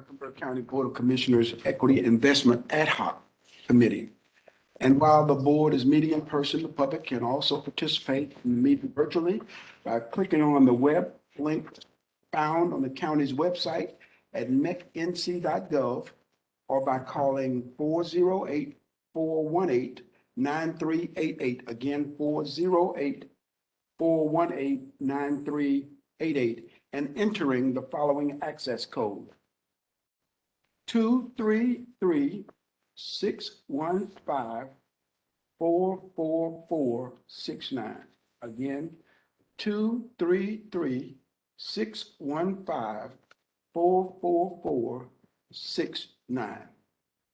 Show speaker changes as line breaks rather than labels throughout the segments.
Mecklenburg County Board of Commissioners Equity Investment Ad Hoc Committee. And while the board is meeting in person, the public can also participate in the meeting virtually by clicking on the web link found on the county's website at mecnc.gov or by calling 408-418-9388. Again, 408-418-9388 and entering the following access code: 233-615-44469. Again, 233-615-44469.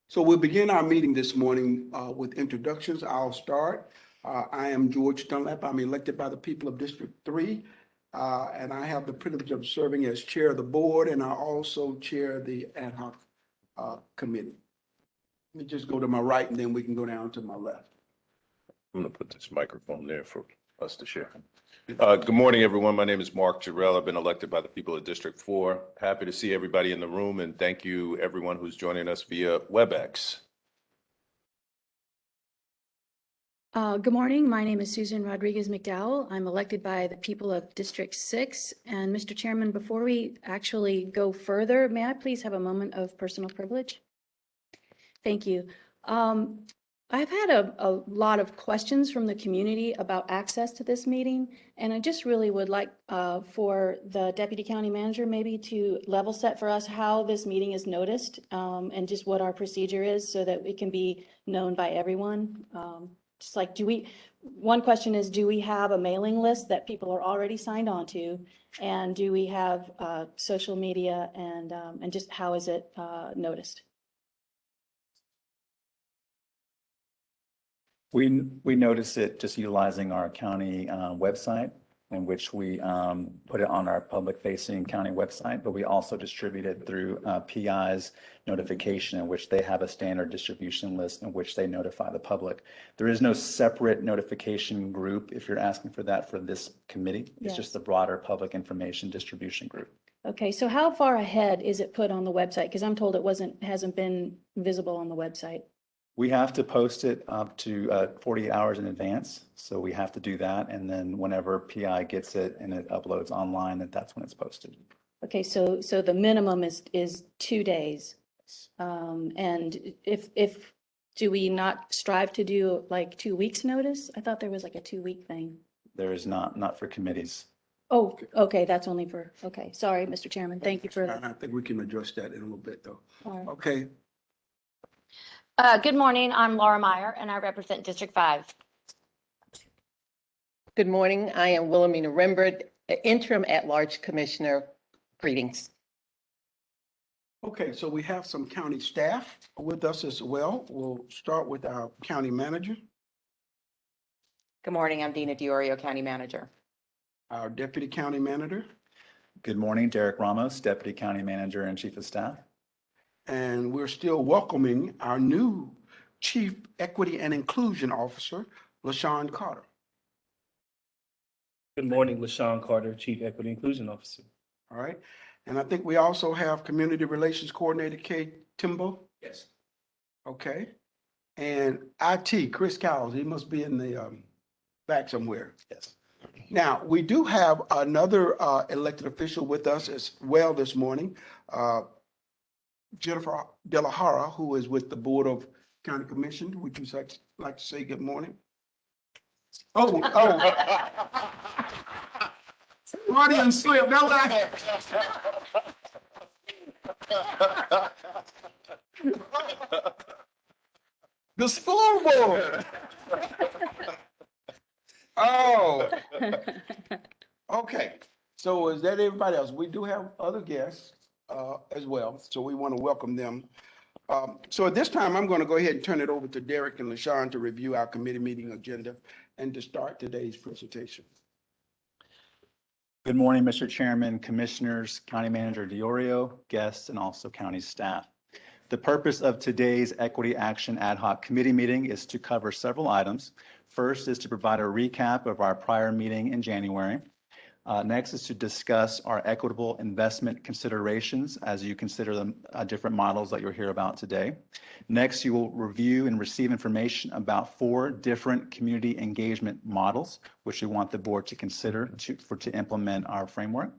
So we'll begin our meeting this morning with introductions. I'll start. I am George Dunlap. I'm elected by the people of District 3, and I have the privilege of serving as chair of the board, and I also chair the ad hoc committee. Let me just go to my right, and then we can go down to my left.
I'm going to put this microphone there for us to share. Good morning, everyone. My name is Mark Jarrell. I've been elected by the people of District 4. Happy to see everybody in the room, and thank you, everyone who's joining us via WebEx.
Good morning. My name is Susan Rodriguez McDowell. I'm elected by the people of District 6. And Mr. Chairman, before we actually go further, may I please have a moment of personal privilege? Thank you. I've had a lot of questions from the community about access to this meeting, and I just really would like for the Deputy County Manager maybe to level set for us how this meeting is noticed and just what our procedure is so that it can be known by everyone. Just like, one question is, do we have a mailing list that people are already signed on to? And do we have social media and just how is it noticed?
We notice it just utilizing our county website, in which we put it on our public-facing county website, but we also distribute it through PI's notification, in which they have a standard distribution list in which they notify the public. There is no separate notification group, if you're asking for that, for this committee. It's just the broader public information distribution group.
Okay, so how far ahead is it put on the website? Because I'm told it hasn't been visible on the website.
We have to post it up to 48 hours in advance. So we have to do that. And then whenever PI gets it and it uploads online, that's when it's posted.
Okay, so the minimum is 2 days. And if do we not strive to do like 2 weeks notice? I thought there was like a 2-week thing.
There is not for committees.
Oh, okay, that's only for, okay. Sorry, Mr. Chairman. Thank you for.
I think we can address that in a little bit, though.
All right.
Okay.
Good morning. I'm Laura Meyer, and I represent District 5.
Good morning. I am Wilhelmina Rembert, interim at-large commissioner. Greetings.
Okay, so we have some county staff with us as well. We'll start with our county manager,
Good morning, I'm Dina Diorio, County Manager.
our deputy county manager,
Good morning, Derek Ramos, Deputy County Manager and Chief of Staff.
and we're still welcoming our new Chief Equity and Inclusion Officer, LaShawn Carter.
Good morning, LaShawn Carter, Chief Equity Inclusion Officer.
All right, and I think we also have Community Relations Coordinator Kay Timbo.
Yes.
Okay, and IT, Chris Cowles, he must be in the back somewhere.
Yes.
Now, we do have another elected official with us as well this morning, Jennifer Delahara, who is with the Board of County Commission. Would you like to say good morning? Oh. Audience slip, no lie. The school board. Oh. Okay, so is that everybody else? We do have other guests as well, so we want to welcome them. So at this time, I'm going to go ahead and turn it over to Derek and LaShawn to review our committee meeting agenda and to start today's presentation.
Good morning, Mr. Chairman, Commissioners, County Manager Diorio, guests, and also county staff. The purpose of today's Equity Action Ad Hoc Committee meeting is to cover several items. First is to provide a recap of our prior meeting in January. Next is to discuss our equitable investment considerations as you consider the different models that you'll hear about today. Next, you will review and receive information about 4 different community engagement models, which we want the board to consider to implement our framework.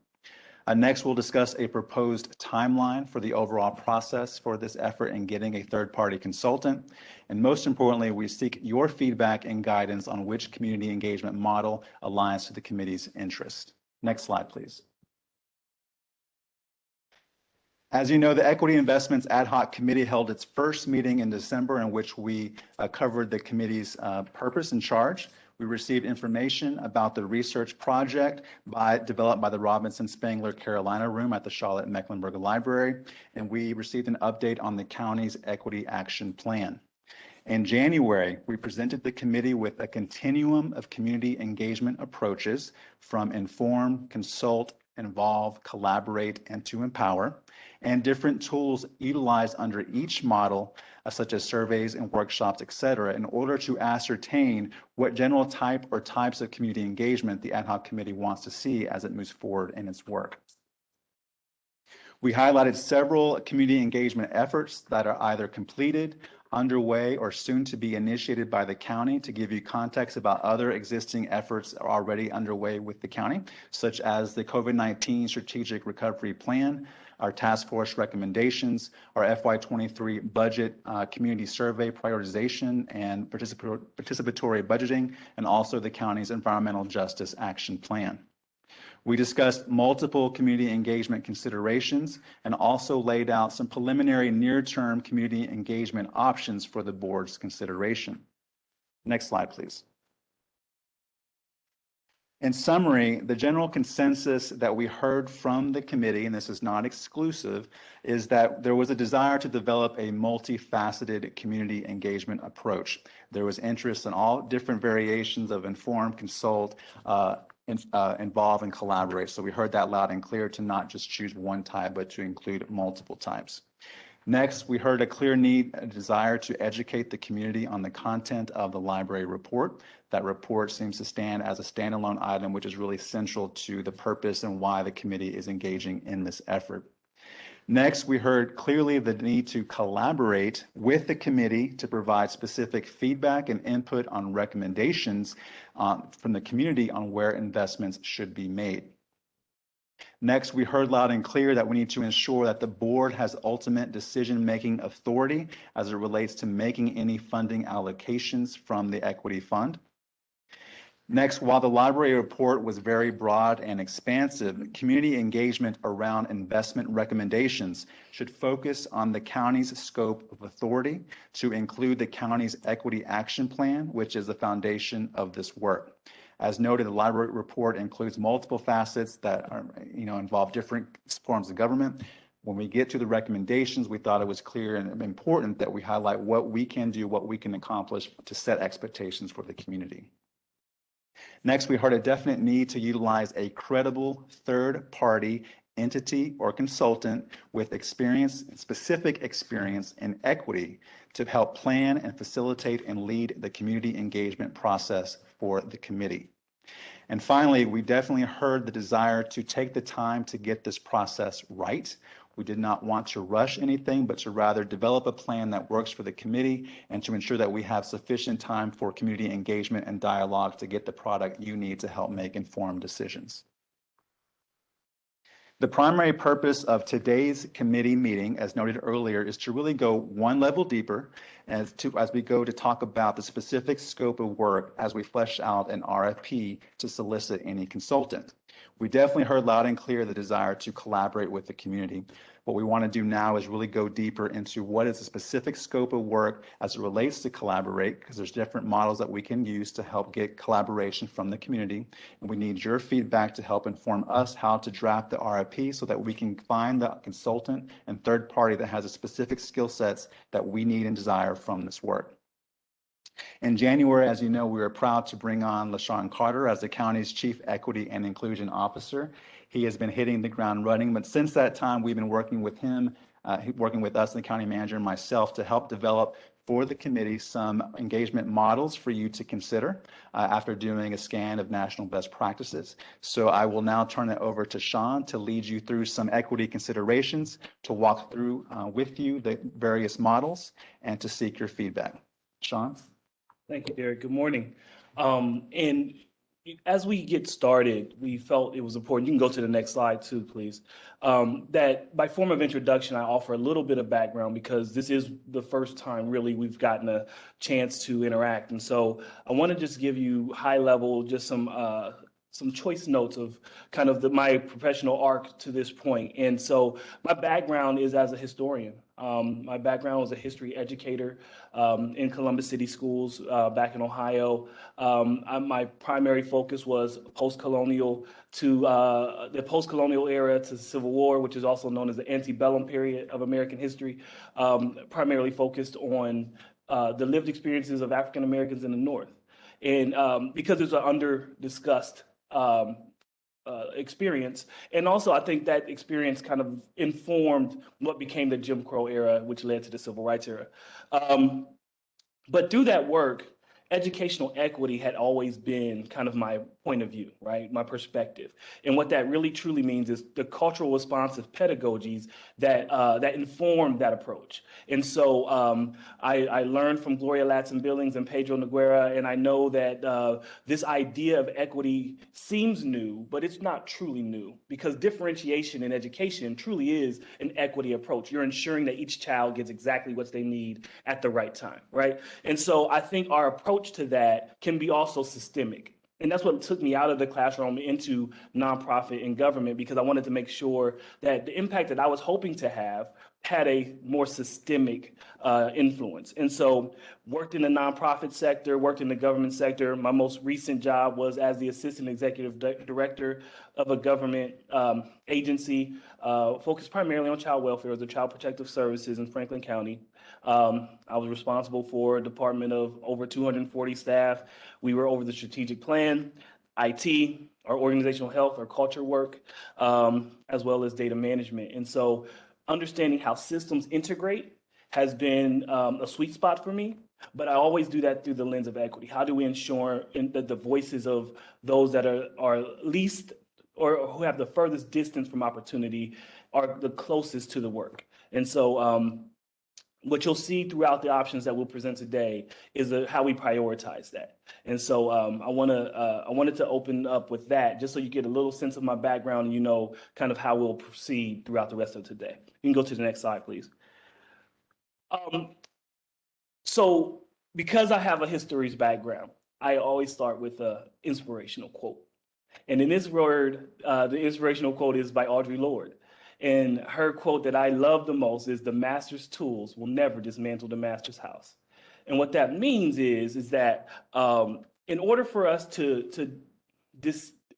Next, we'll discuss a proposed timeline for the overall process for this effort in getting a third-party consultant. And most importantly, we seek your feedback and guidance on which community engagement model aligns to the committee's interest. Next slide, please. As you know, the Equity Investments Ad Hoc Committee held its first meeting in December in which we covered the committee's purpose and charge. We received information about the research project developed by the Robinson Spangler Carolina Room at the Charlotte Mecklenburg Library, and we received an update on the county's equity action plan. In January, we presented the committee with a continuum of community engagement approaches from inform, consult, involve, collaborate, and to empower, and different tools utilized under each model, such as surveys and workshops, et cetera, in order to ascertain what general type or types of community engagement the ad hoc committee wants to see as it moves forward in its work. We highlighted several community engagement efforts that are either completed, underway, or soon to be initiated by the county to give you context about other existing efforts are already underway with the county, such as the COVID-19 Strategic Recovery Plan, our task force recommendations, our FY23 budget community survey prioritization and participatory budgeting, and also the county's environmental justice action plan. We discussed multiple community engagement considerations and also laid out some preliminary near-term community engagement options for the board's consideration. Next slide, please. In summary, the general consensus that we heard from the committee, and this is not exclusive, is that there was a desire to develop a multifaceted community engagement approach. There was interest in all different variations of inform, consult, involve, and collaborate. So we heard that loud and clear to not just choose one type, but to include multiple types. Next, we heard a clear need, a desire to educate the community on the content of the library report. That report seems to stand as a standalone item, which is really central to the purpose and why the committee is engaging in this effort. Next, we heard clearly the need to collaborate with the committee to provide specific feedback and input on recommendations from the community on where investments should be made. Next, we heard loud and clear that we need to ensure that the board has ultimate decision-making authority as it relates to making any funding allocations from the equity fund. Next, while the library report was very broad and expansive, community engagement around investment recommendations should focus on the county's scope of authority to include the county's equity action plan, which is the foundation of this work. As noted, the library report includes multiple facets that are, involve different forms of government. When we get to the recommendations, we thought it was clear and important that we highlight what we can do, what we can accomplish to set expectations for the community. Next, we heard a definite need to utilize a credible third-party entity or consultant with specific experience in equity to help plan and facilitate and lead the community engagement process for the committee. And finally, we definitely heard the desire to take the time to get this process right. We did not want to rush anything, but to rather develop a plan that works for the committee and to ensure that we have sufficient time for community engagement and dialogue to get the product you need to help make informed decisions. The primary purpose of today's committee meeting, as noted earlier, is to really go one level deeper as we go to talk about the specific scope of work as we flesh out an RFP to solicit any consultant. We definitely heard loud and clear the desire to collaborate with the community. What we want to do now is really go deeper into what is the specific scope of work as it relates to collaborate, because there's different models that we can use to help get collaboration from the community. And we need your feedback to help inform us how to draft the RFP so that we can find the consultant and third party that has the specific skill sets that we need and desire from this work. In January, as you know, we were proud to bring on LaShawn Carter as the county's Chief Equity and Inclusion Officer. He has been hitting the ground running, but since that time, we've been working with him working with us, the county manager, and myself to help develop for the committee some engagement models for you to consider after doing a scan of national best practices. So I will now turn it over to Sean to lead you through some equity considerations, to walk through with you the various models, and to seek your feedback. Sean?
Thank you, Derek. Good morning. And as we get started, we felt it was important. You can go to the next slide too, please. That by form of introduction, I offer a little bit of background because this is the first time really we've gotten a chance to interact. And so I want to just give you high level, just some choice notes of kind of my professional arc to this point. And so my background is as a historian. My background was a history educator in Columbus City Schools back in Ohio. My primary focus was post-colonial to the post-colonial era to the Civil War, which is also known as the antebellum period of American history, primarily focused on the lived experiences of African Americans in the North. And because it's an under-discussed experience. And also, I think that experience kind of informed what became the Jim Crow era, which led to the Civil Rights era. But through that work, educational equity had always been kind of my point of view, right? My perspective. And what that really truly means is the cultural responsive pedagogies that that informed that approach. And so I learned from Gloria Ladson-Billings and Pedro Noguera, and I know that this idea of equity seems new, but it's not truly new because differentiation in education truly is an equity approach. You're ensuring that each child gets exactly what they need at the right time, right? And so I think our approach to that can be also systemic. And that's what took me out of the classroom into nonprofit and government, because I wanted to make sure that the impact that I was hoping to have had a more systemic influence. And so worked in the nonprofit sector, worked in the government sector. My most recent job was as the assistant executive director of a government agency focused primarily on child welfare, the Child Protective Services in Franklin County. I was responsible for a department of over 240 staff. We were over the strategic plan, IT, our organizational health, our culture work, as well as data management. And so understanding how systems integrate has been a sweet spot for me, but I always do that through the lens of equity. How do we ensure that the voices of those that are least or who have the furthest distance from opportunity are the closest to the work? And so what you'll see throughout the options that we'll present today is how we prioritize that. And so I wanted to open up with that just so you get a little sense of my background and you know kind of how we'll proceed throughout the rest of today. You can go to the next slide, please. So because I have a histories background, I always start with an inspirational quote. And in this word, the inspirational quote is by Audre Lorde. And her quote that I love the most is, "The master's tools will never dismantle the master's house." And what that means is that in order for us to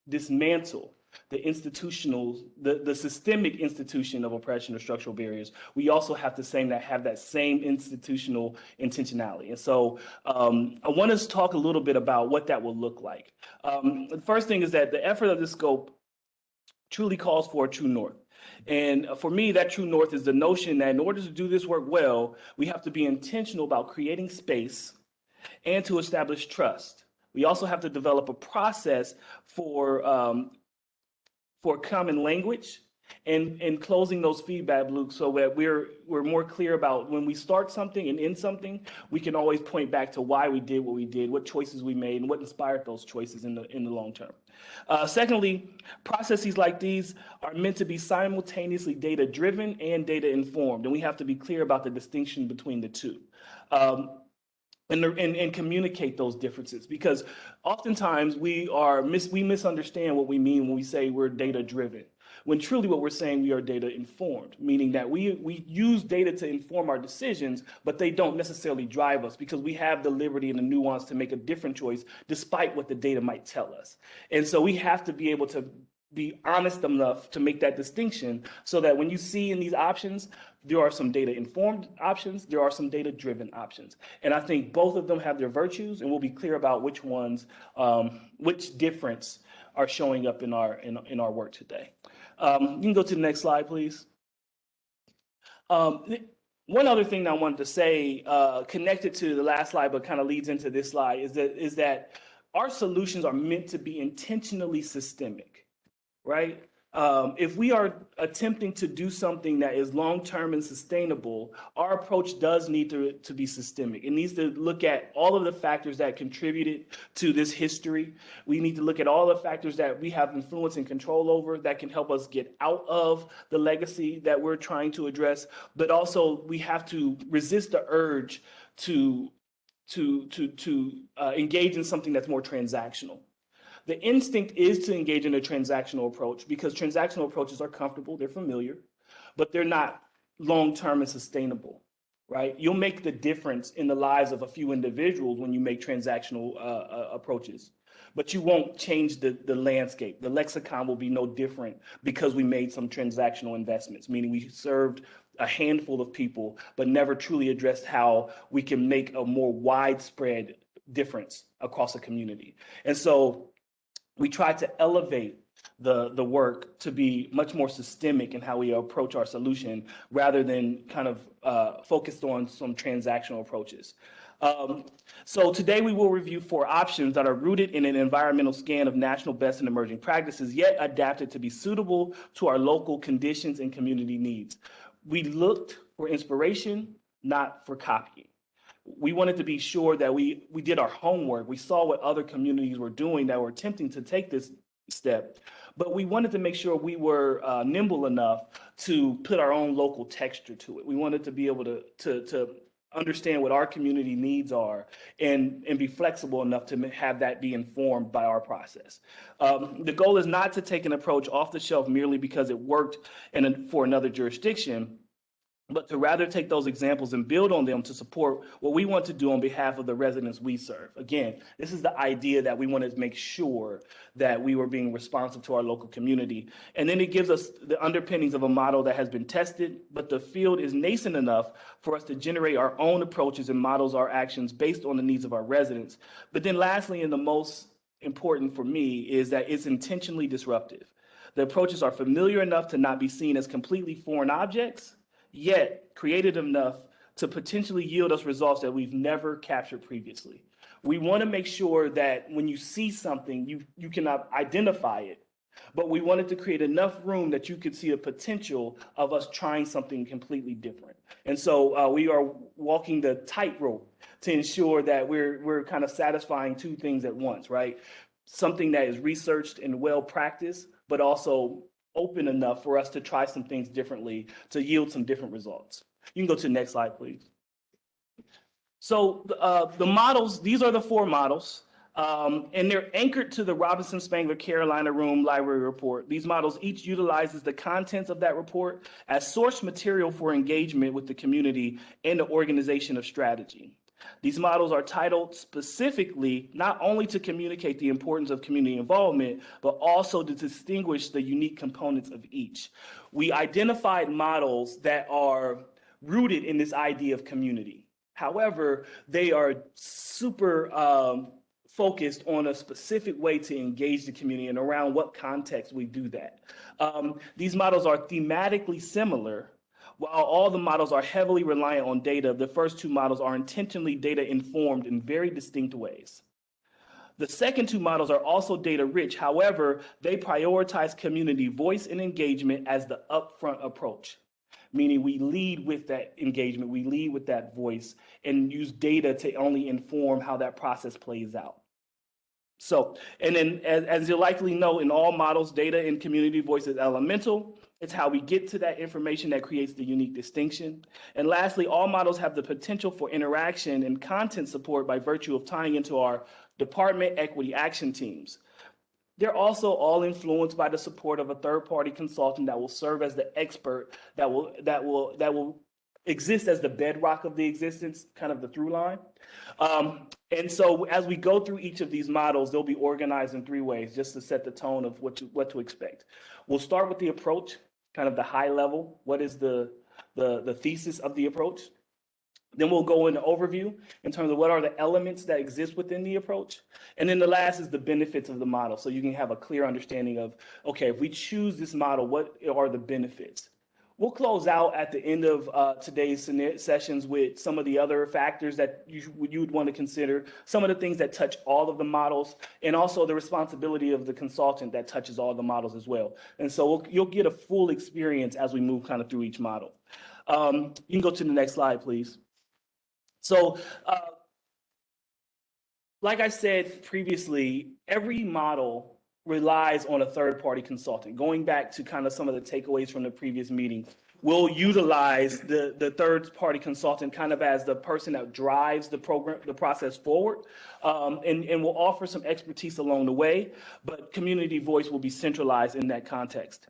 dismantle the systemic institution of oppression or structural barriers, we also have to have that same institutional intentionality. And so I want us to talk a little bit about what that will look like. The first thing is that the effort of this scope truly calls for a true north. And for me, that true north is the notion that in order to do this work well, we have to be intentional about creating space and to establish trust. We also have to develop a process for common language and closing those feedback loops so that we're more clear about when we start something and end something, we can always point back to why we did what we did, what choices we made, and what inspired those choices in the long term. Secondly, processes like these are meant to be simultaneously data-driven and data-informed, and we have to be clear about the distinction between the two. And communicate those differences, because oftentimes we misunderstand what we mean when we say we're data-driven, when truly what we're saying, we are data-informed, meaning that we use data to inform our decisions, but they don't necessarily drive us because we have the liberty and the nuance to make a different choice despite what the data might tell us. And so we have to be able to be honest enough to make that distinction so that when you see in these options, there are some data-informed options, there are some data-driven options. And I think both of them have their virtues, and we'll be clear about which ones, which difference are showing up in our work today. You can go to the next slide, please. One other thing that I wanted to say, connected to the last slide, but kind of leads into this slide, is that our solutions are meant to be intentionally systemic, right? If we are attempting to do something that is long-term and sustainable, our approach does need to be systemic. It needs to look at all of the factors that contributed to this history. We need to look at all the factors that we have influence and control over that can help us get out of the legacy that we're trying to address. But also, we have to resist the urge to engage in something that's more transactional. The instinct is to engage in a transactional approach because transactional approaches are comfortable, they're familiar, but they're not long-term and sustainable, right? You'll make the difference in the lives of a few individuals when you make transactional approaches, but you won't change the landscape. The lexicon will be no different because we made some transactional investments, meaning we served a handful of people, but never truly addressed how we can make a more widespread difference across a community. And so we try to elevate the work to be much more systemic in how we approach our solution rather than kind of focused on some transactional approaches. So today we will review 4 options that are rooted in an environmental scan of national best and emerging practices, yet adapted to be suitable to our local conditions and community needs. We looked for inspiration, not for copying. We wanted to be sure that we did our homework. We saw what other communities were doing that were attempting to take this step, but we wanted to make sure we were nimble enough to put our own local texture to it. We wanted to be able to understand what our community needs are and be flexible enough to have that be informed by our process. The goal is not to take an approach off the shelf merely because it worked for another jurisdiction, but to rather take those examples and build on them to support what we want to do on behalf of the residents we serve. Again, this is the idea that we wanted to make sure that we were being responsive to our local community. And then it gives us the underpinnings of a model that has been tested, but the field is nascent enough for us to generate our own approaches and models our actions based on the needs of our residents. But then lastly, and the most important for me, is that it's intentionally disruptive. The approaches are familiar enough to not be seen as completely foreign objects, yet creative enough to potentially yield us results that we've never captured previously. We want to make sure that when you see something, you can identify it, but we wanted to create enough room that you could see a potential of us trying something completely different. And so we are walking the tightrope to ensure that we're kind of satisfying 2 things at once, right? Something that is researched and well practiced, but also open enough for us to try some things differently to yield some different results. You can go to the next slide, please. So the models, these are the 4 models, and they're anchored to the Robinson Spangler Carolina Room Library Report. These models each utilizes the contents of that report as source material for engagement with the community and the organization of strategy. These models are titled specifically not only to communicate the importance of community involvement, but also to distinguish the unique components of each. We identified models that are rooted in this idea of community. However, they are super focused on a specific way to engage the community and around what context we do that. These models are thematically similar. While all the models are heavily reliant on data, the first 2 models are intentionally data informed in very distinct ways. The second 2 models are also data rich. However, they prioritize community voice and engagement as the upfront approach, meaning we lead with that engagement, we lead with that voice and use data to only inform how that process plays out. So, and then as you'll likely know, in all models, data and community voice is elemental. It's how we get to that information that creates the unique distinction. And lastly, all models have the potential for interaction and content support by virtue of tying into our department equity action teams. They're also all influenced by the support of a third-party consultant that will serve as the expert that will exist as the bedrock of the existence, kind of the through line. And so as we go through each of these models, they'll be organized in 3 ways just to set the tone of what to expect. We'll start with the approach, kind of the high level. What is the thesis of the approach? Then we'll go into overview in terms of what are the elements that exist within the approach. And then the last is the benefits of the model. So you can have a clear understanding of, okay, if we choose this model, what are the benefits? We'll close out at the end of today's sessions with some of the other factors that you would want to consider, some of the things that touch all of the models, and also the responsibility of the consultant that touches all the models as well. And so you'll get a full experience as we move kind of through each model. You can go to the next slide, please. So like I said previously, every model relies on a third-party consultant. Going back to kind of some of the takeaways from the previous meeting, we'll utilize the third-party consultant kind of as the person that drives the process forward, and will offer some expertise along the way, but community voice will be centralized in that context.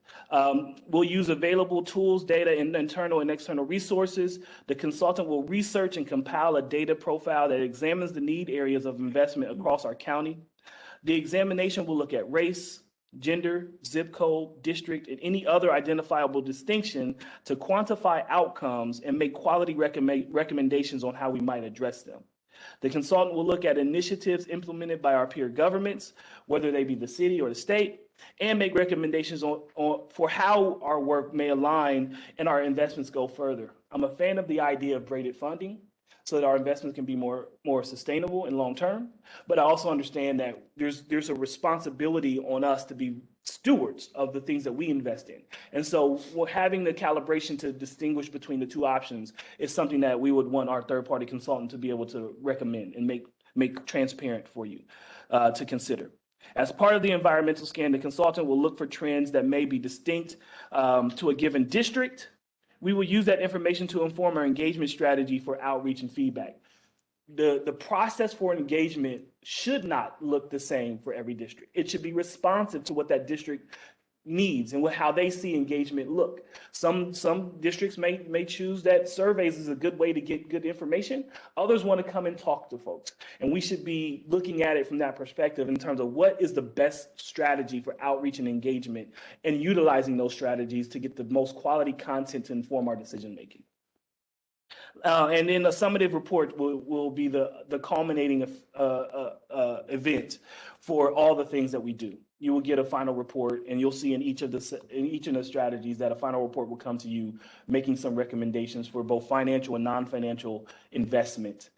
We'll use available tools, data, and internal and external resources. The consultant will research and compile a data profile that examines the need areas of investment across our county. The examination will look at race, gender, zip code, district, and any other identifiable distinction to quantify outcomes and make quality recommendations on how we might address them. The consultant will look at initiatives implemented by our peer governments, whether they be the city or the state, and make recommendations for how our work may align and our investments go further. I'm a fan of the idea of braided funding, so that our investments can be more sustainable and long-term. But I also understand that there's a responsibility on us to be stewards of the things that we invest in. And so having the calibration to distinguish between the two options is something that we would want our third-party consultant to be able to recommend and make transparent for you to consider. As part of the environmental scan, the consultant will look for trends that may be distinct to a given district. We will use that information to inform our engagement strategy for outreach and feedback. The process for engagement should not look the same for every district. It should be responsive to what that district needs and how they see engagement look. Some districts may choose that surveys is a good way to get good information. Others want to come and talk to folks. And we should be looking at it from that perspective in terms of what is the best strategy for outreach and engagement and utilizing those strategies to get the most quality content to inform our decision making. And then a summative report will be the culminating event for all the things that we do. You will get a final report, and you'll see in each of the strategies that a final report will come to you, making some recommendations for both financial and non-financial investment,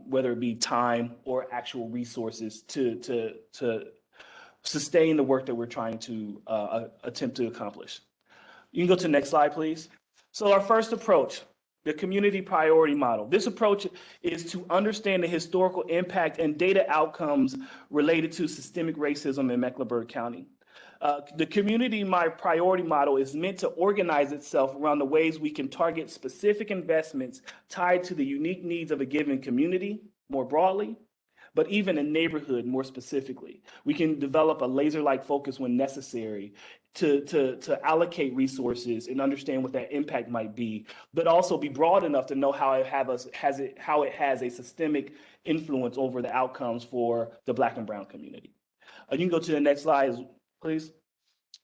whether it be time or actual resources to sustain the work that we're trying to attempt to accomplish. You can go to the next slide, please. So our first approach, the community priority model. This approach is to understand the historical impact and data outcomes related to systemic racism in Mecklenburg County. The community priority model is meant to organize itself around the ways we can target specific investments tied to the unique needs of a given community more broadly, but even a neighborhood more specifically. We can develop a laser-like focus when necessary to allocate resources and understand what that impact might be, but also be broad enough to know how it has a systemic influence over the outcomes for the Black and brown community. You can go to the next slide, please.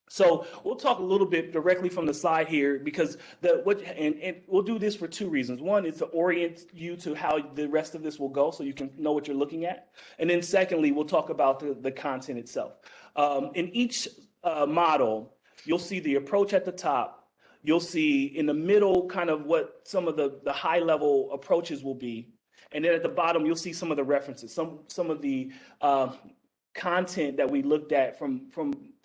So we'll talk a little bit directly from the slide here because and we'll do this for two reasons. One is to orient you to how the rest of this will go so you can know what you're looking at. And then secondly, we'll talk about the content itself. In each model, you'll see the approach at the top. You'll see in the middle kind of what some of the high level approaches will be. And then at the bottom, you'll see some of the references, some of the content that we looked at from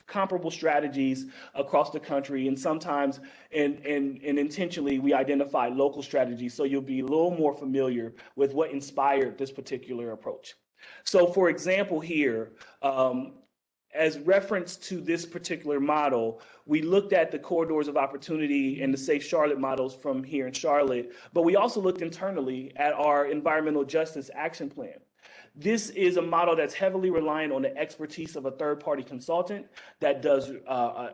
comparable strategies across the country, and sometimes and intentionally we identify local strategies so you'll be a little more familiar with what inspired this particular approach. So for example here, as reference to this particular model, we looked at the corridors of opportunity and the Safe Charlotte models from here in Charlotte, but we also looked internally at our environmental justice action plan. This is a model that's heavily reliant on the expertise of a third-party consultant that does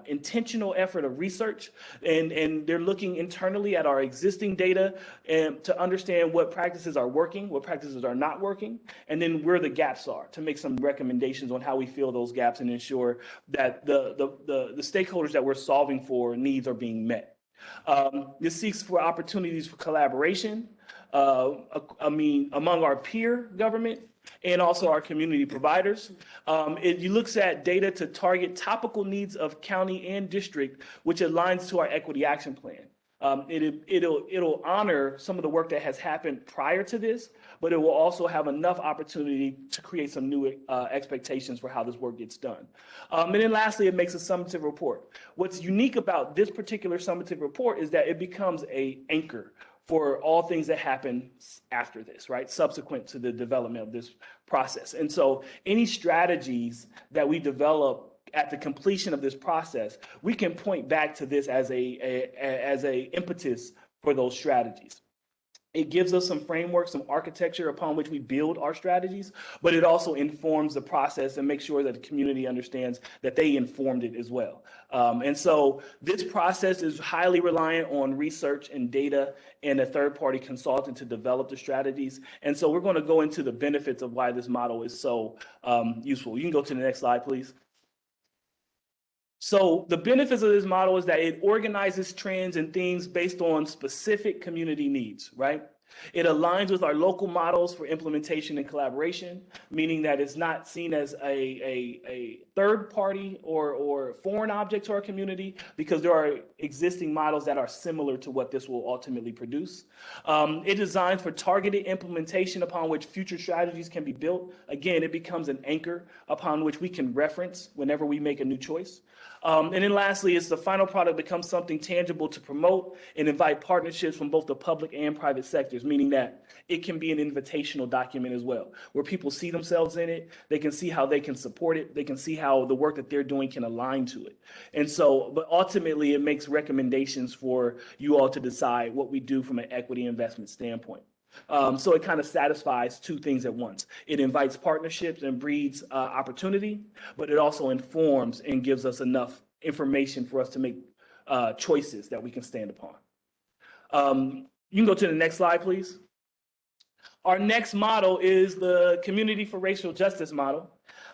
intentional effort of research, and they're looking internally at our existing data and to understand what practices are working, what practices are not working, and then where the gaps are to make some recommendations on how we fill those gaps and ensure that the stakeholders that we're solving for needs are being met. This seeks for opportunities for collaboration, among our peer government and also our community providers. It looks at data to target topical needs of county and district, which aligns to our equity action plan. It'll honor some of the work that has happened prior to this, but it will also have enough opportunity to create some new expectations for how this work gets done. And then lastly, it makes a summative report. What's unique about this particular summative report is that it becomes an anchor for all things that happen after this, right? Subsequent to the development of this process. And so any strategies that we develop at the completion of this process, we can point back to this as a impetus for those strategies. It gives us some framework, some architecture upon which we build our strategies, but it also informs the process and makes sure that the community understands that they informed it as well. And so this process is highly reliant on research and data and a third-party consultant to develop the strategies. And so we're going to go into the benefits of why this model is so useful. You can go to the next slide, please. So the benefits of this model is that it organizes trends and themes based on specific community needs, right? It aligns with our local models for implementation and collaboration, meaning that it's not seen as a third party or foreign object to our community, because there are existing models that are similar to what this will ultimately produce. It designs for targeted implementation upon which future strategies can be built. Again, it becomes an anchor upon which we can reference whenever we make a new choice. And then lastly, the final product becomes something tangible to promote and invite partnerships from both the public and private sectors, meaning that it can be an invitational document as well, where people see themselves in it, they can see how they can support it, they can see how the work that they're doing can align to it. And so, but ultimately it makes recommendations for you all to decide what we do from an equity investment standpoint. So it kind of satisfies two things at once. It invites partnerships and breeds opportunity, but it also informs and gives us enough information for us to make choices that we can stand upon. You can go to the next slide, please. Our next model is the Community for Racial Justice model.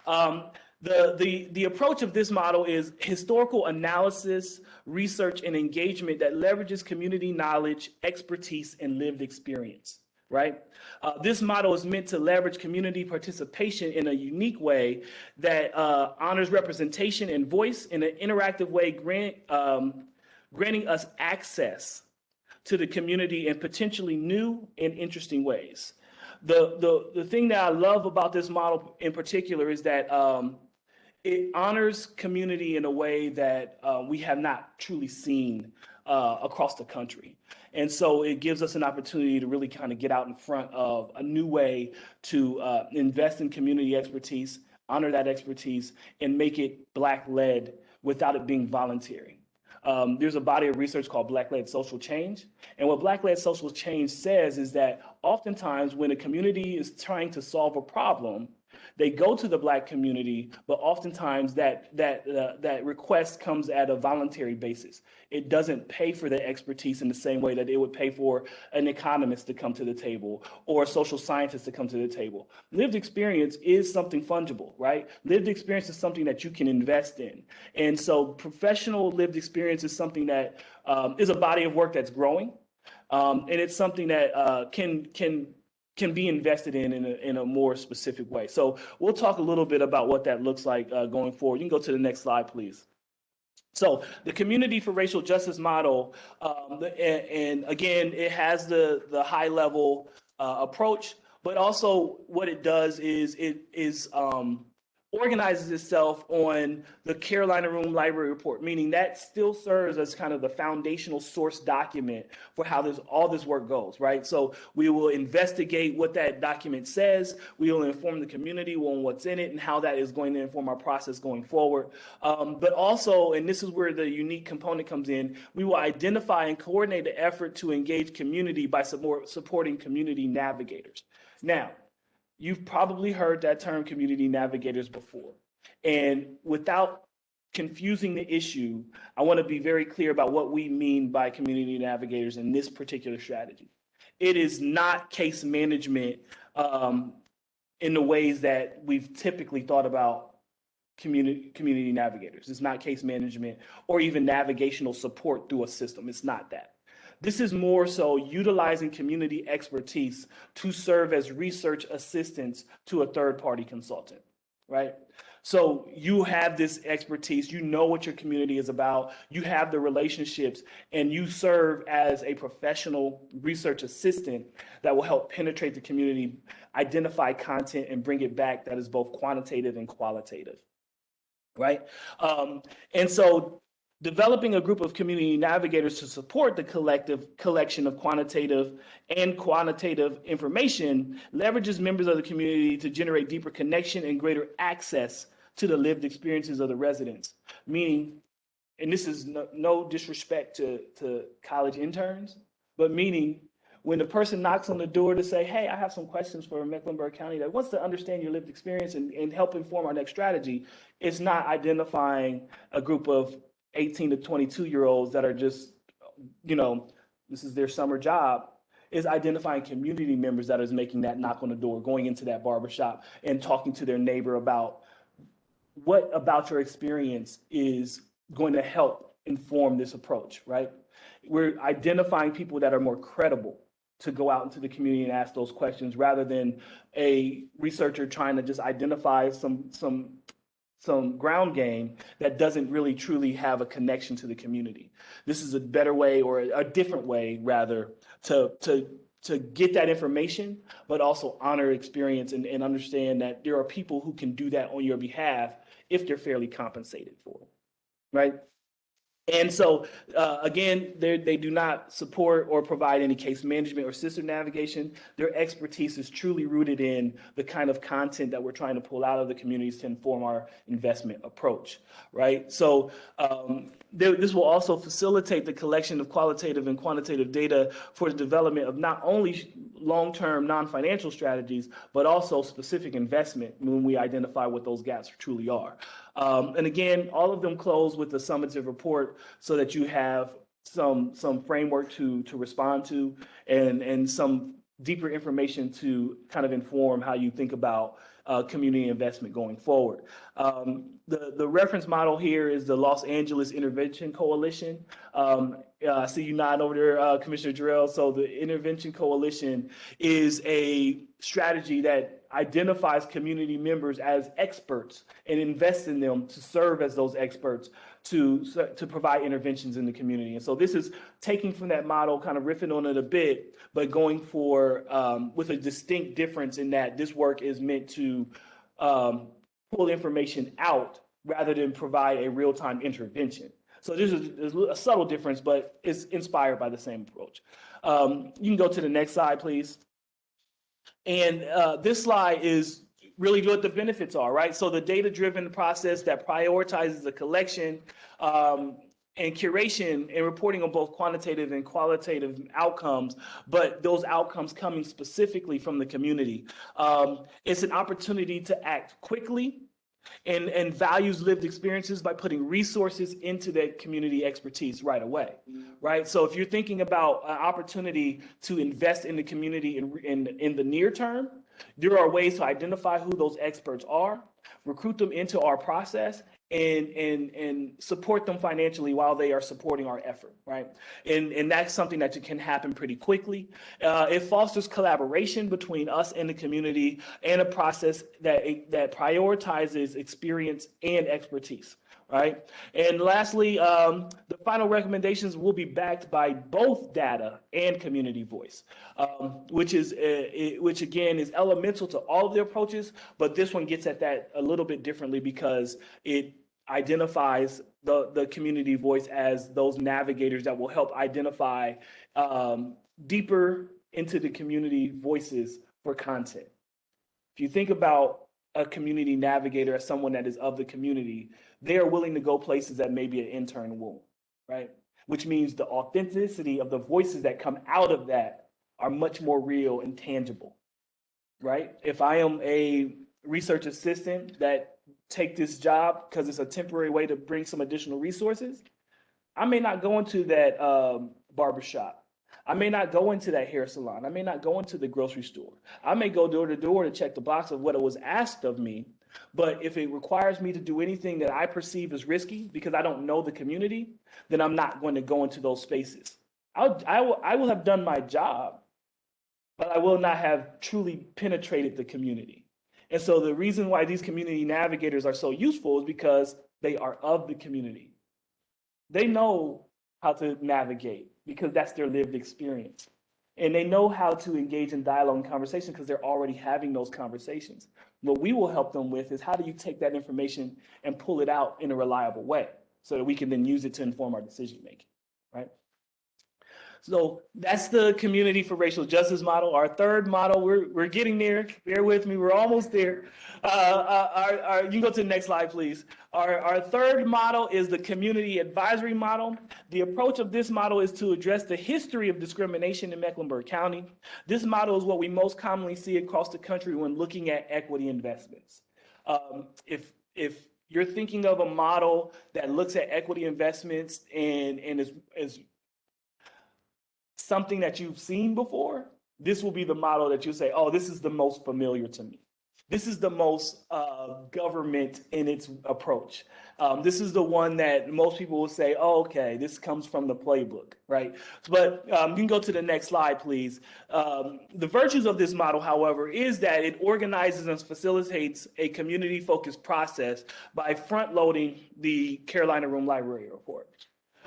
The approach of this model is historical analysis, research, and engagement that leverages community knowledge, expertise, and lived experience, right? This model is meant to leverage community participation in a unique way that honors representation and voice in an interactive way, granting us access to the community in potentially new and interesting ways. The thing that I love about this model in particular is that it honors community in a way that we have not truly seen across the country. And so it gives us an opportunity to really kind of get out in front of a new way to invest in community expertise, honor that expertise, and make it Black-led without it being voluntary. There's a body of research called Black-led social change. And what Black-led social change says is that oftentimes when a community is trying to solve a problem, they go to the Black community, but oftentimes that request comes at a voluntary basis. It doesn't pay for the expertise in the same way that it would pay for an economist to come to the table or a social scientist to come to the table. Lived experience is something fungible, right? Lived experience is something that you can invest in. And so professional lived experience is something that is a body of work that's growing. And it's something that can be invested in a more specific way. So we'll talk a little bit about what that looks like going forward. You can go to the next slide, please. So the Community for Racial Justice model, and again, it has the high level approach, but also what it does is it organizes itself on the Carolina Room Library Report, meaning that still serves as kind of the foundational source document for how all this work goes, right? So we will investigate what that document says. We will inform the community on what's in it and how that is going to inform our process going forward. But also, and this is where the unique component comes in, we will identify and coordinate the effort to engage community by supporting community navigators. Now, you've probably heard that term community navigators before. And without confusing the issue, I want to be very clear about what we mean by community navigators in this particular strategy. It is not case management in the ways that we've typically thought about community navigators. It's not case management or even navigational support through a system. It's not that. This is more so utilizing community expertise to serve as research assistants to a third-party consultant, right? So you have this expertise, you know what your community is about, you have the relationships, and you serve as a professional research assistant that will help penetrate the community, identify content, and bring it back that is both quantitative and qualitative, right? And so developing a group of community navigators to support the collective collection of quantitative and quantitative information leverages members of the community to generate deeper connection and greater access to the lived experiences of the residents. Meaning, and this is no disrespect to college interns, but meaning when the person knocks on the door to say, hey, I have some questions for Mecklenburg County that wants to understand your lived experience and help inform our next strategy, it's not identifying a group of 18 to 22-year-olds that are just, this is their summer job, is identifying community members that is making that knock on the door, going into that barbershop and talking to their neighbor about what about your experience is going to help inform this approach, right? We're identifying people that are more credible to go out into the community and ask those questions rather than a researcher trying to just identify some ground game that doesn't really truly have a connection to the community. This is a better way, or a different way rather, to get that information, but also honor experience and understand that there are people who can do that on your behalf if they're fairly compensated for it, right? And so, again, they do not support or provide any case management or system navigation. Their expertise is truly rooted in the kind of content that we're trying to pull out of the communities to inform our investment approach, right? So this will also facilitate the collection of qualitative and quantitative data for the development of not only long-term non-financial strategies, but also specific investment when we identify what those gaps truly are. And again, all of them close with a summative report so that you have some framework to respond to and some deeper information to kind of inform how you think about community investment going forward. The reference model here is the Los Angeles Intervention Coalition. I see you nodding over there, Commissioner Jarrell. So the Intervention Coalition is a strategy that identifies community members as experts and invests in them to serve as those experts to provide interventions in the community. And so this is taking from that model, kind of riffing on it a bit, but going for with a distinct difference in that this work is meant to pull information out rather than provide a real-time intervention. So there's a subtle difference, but it's inspired by the same approach. You can go to the next slide, please. And this slide is really what the benefits are, right? So the data-driven process that prioritizes the collection and curation and reporting on both quantitative and qualitative outcomes, but those outcomes coming specifically from the community. It's an opportunity to act quickly and values lived experiences by putting resources into that community expertise right away, right? So if you're thinking about an opportunity to invest in the community in the near term, there are ways to identify who those experts are, recruit them into our process, and support them financially while they are supporting our effort, right? And that's something that can happen pretty quickly. It fosters collaboration between us and the community and a process that prioritizes experience and expertise, right? And lastly, the final recommendations will be backed by both data and community voice, which again is elemental to all of the approaches, but this one gets at that a little bit differently because it identifies the community voice as those navigators that will help identify deeper into the community voices for content. If you think about a community navigator as someone that is of the community, they are willing to go places that maybe an intern won't, right? Which means the authenticity of the voices that come out of that are much more real and tangible, right? If I am a research assistant that take this job because it's a temporary way to bring some additional resources, I may not go into that barbershop. I may not go into that hair salon. I may not go into the grocery store. I may go door to door to check the box of what it was asked of me. But if it requires me to do anything that I perceive as risky because I don't know the community, then I'm not going to go into those spaces. I will have done my job, but I will not have truly penetrated the community. And so the reason why these community navigators are so useful is because they are of the community. They know how to navigate because that's their lived experience. And they know how to engage in dialogue and conversation because they're already having those conversations. What we will help them with is how do you take that information and pull it out in a reliable way so that we can then use it to inform our decision making, right? So that's the community for racial justice model. Our third model, we're getting there. Bear with me, we're almost there. You can go to the next slide, please. Our third model is the community advisory model. The approach of this model is to address the history of discrimination in Mecklenburg County. This model is what we most commonly see across the country when looking at equity investments. If you're thinking of a model that looks at equity investments and is something that you've seen before, this will be the model that you say, oh, this is the most familiar to me. This is the most government in its approach. This is the one that most people will say, oh, okay, this comes from the playbook, right? But you can go to the next slide, please. The virtues of this model, however, is that it organizes and facilitates a community-focused process by front-loading the Carolina Room Library Report.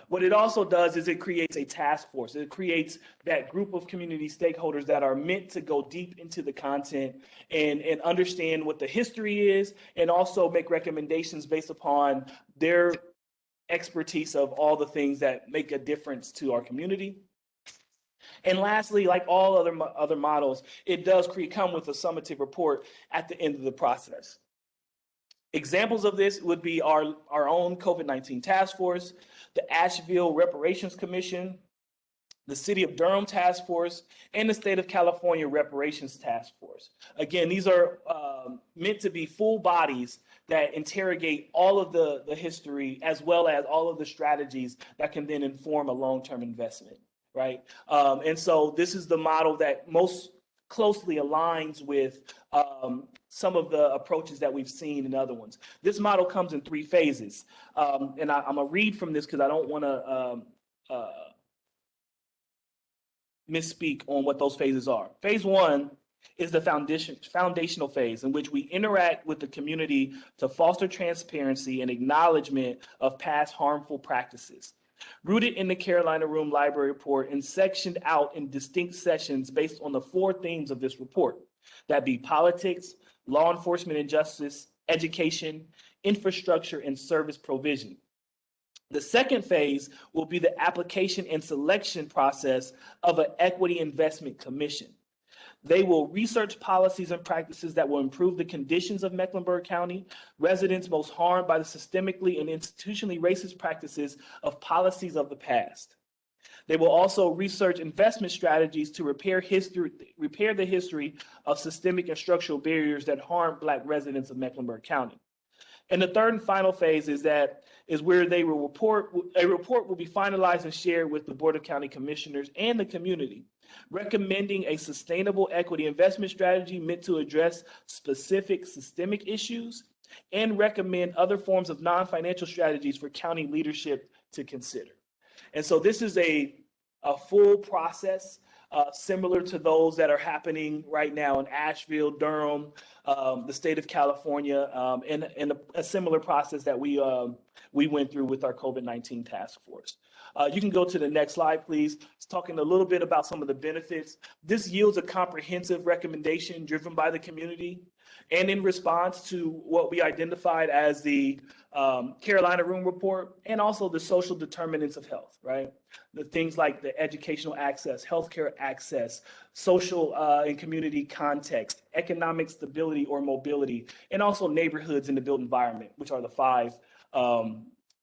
What it also does is it creates a task force. It creates that group of community stakeholders that are meant to go deep into the content and understand what the history is and also make recommendations based upon their expertise of all the things that make a difference to our community. And lastly, like all other models, it does come with a summative report at the end of the process. Examples of this would be our own COVID-19 task force, the Asheville Reparations Commission, the City of Durham Task Force, and the State of California Reparations Task Force. Again, these are meant to be full bodies that interrogate all of the history as well as all of the strategies that can then inform a long-term investment, right? And so this is the model that most closely aligns with some of the approaches that we've seen in other ones. This model comes in 3 phases. And I'm gonna read from this because I don't wanna misspeak on what those phases are. Phase 1 is the foundational phase in which we interact with the community to foster transparency and acknowledgement of past harmful practices. Rooted in the Carolina Room Library Report and sectioned out in distinct sessions based on the 4 themes of this report. That be politics, law enforcement and justice, education, infrastructure, and service provision. The second phase will be the application and selection process of an equity investment commission. They will research policies and practices that will improve the conditions of Mecklenburg County, residents most harmed by the systemically and institutionally racist practices of policies of the past. They will also research investment strategies to repair the history of systemic and structural barriers that harm Black residents of Mecklenburg County. And the third and final phase is where a report will be finalized and shared with the Board of County Commissioners and the community, recommending a sustainable equity investment strategy meant to address specific systemic issues and recommend other forms of non-financial strategies for county leadership to consider. And so this is a full process similar to those that are happening right now in Asheville, Durham, the state of California, and a similar process that we went through with our COVID-19 task force. You can go to the next slide, please. It's talking a little bit about some of the benefits. This yields a comprehensive recommendation driven by the community and in response to what we identified as the Carolina Room Report and also the social determinants of health, right? The things like the educational access, healthcare access, social and community context, economic stability or mobility, and also neighborhoods in the built environment, which are the 5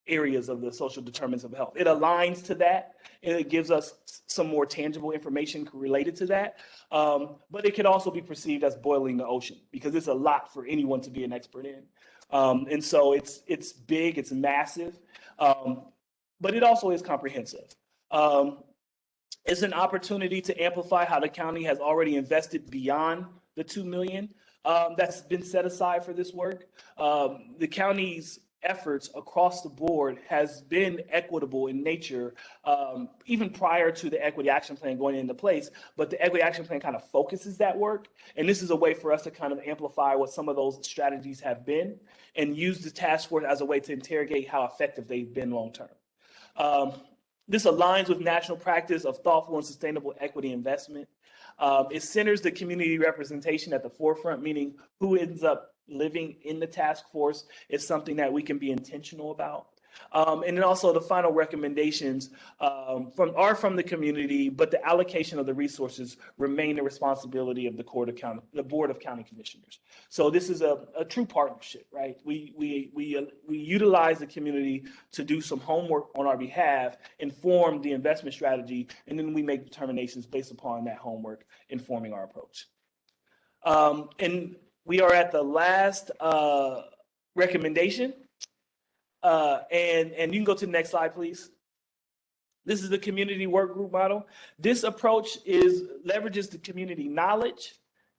areas of the social determinants of health. It aligns to that, and it gives us some more tangible information related to that. But it can also be perceived as boiling the ocean because it's a lot for anyone to be an expert in. And so it's big, it's massive, but it also is comprehensive. It's an opportunity to amplify how the county has already invested beyond the $2 million that's been set aside for this work. The county's efforts across the board has been equitable in nature, even prior to the equity action plan going into place. But the equity action plan kind of focuses that work. And this is a way for us to kind of amplify what some of those strategies have been and use the task force as a way to interrogate how effective they've been long term. This aligns with national practice of thoughtful and sustainable equity investment. It centers the community representation at the forefront, meaning who ends up living in the task force is something that we can be intentional about. And then also the final recommendations from the community, but the allocation of the resources remain the responsibility of the Board of County Commissioners. So this is a true partnership, right? We utilize the community to do some homework on our behalf, inform the investment strategy, and then we make determinations based upon that homework informing our approach. And we are at the last recommendation. And you can go to the next slide, please. This is the community work group model. This approach leverages the community knowledge,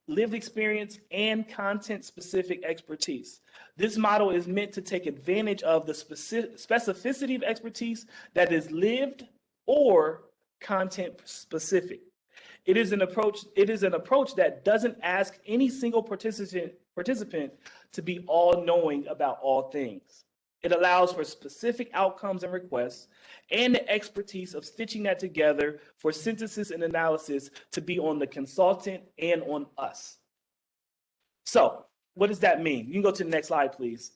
lived experience, and content-specific expertise. This model is meant to take advantage of the specificity of expertise that is lived or content-specific. It is an approach that doesn't ask any single participant to be all-knowing about all things. It allows for specific outcomes and requests and the expertise of stitching that together for synthesis and analysis to be on the consultant and on us. So what does that mean? You can go to the next slide, please.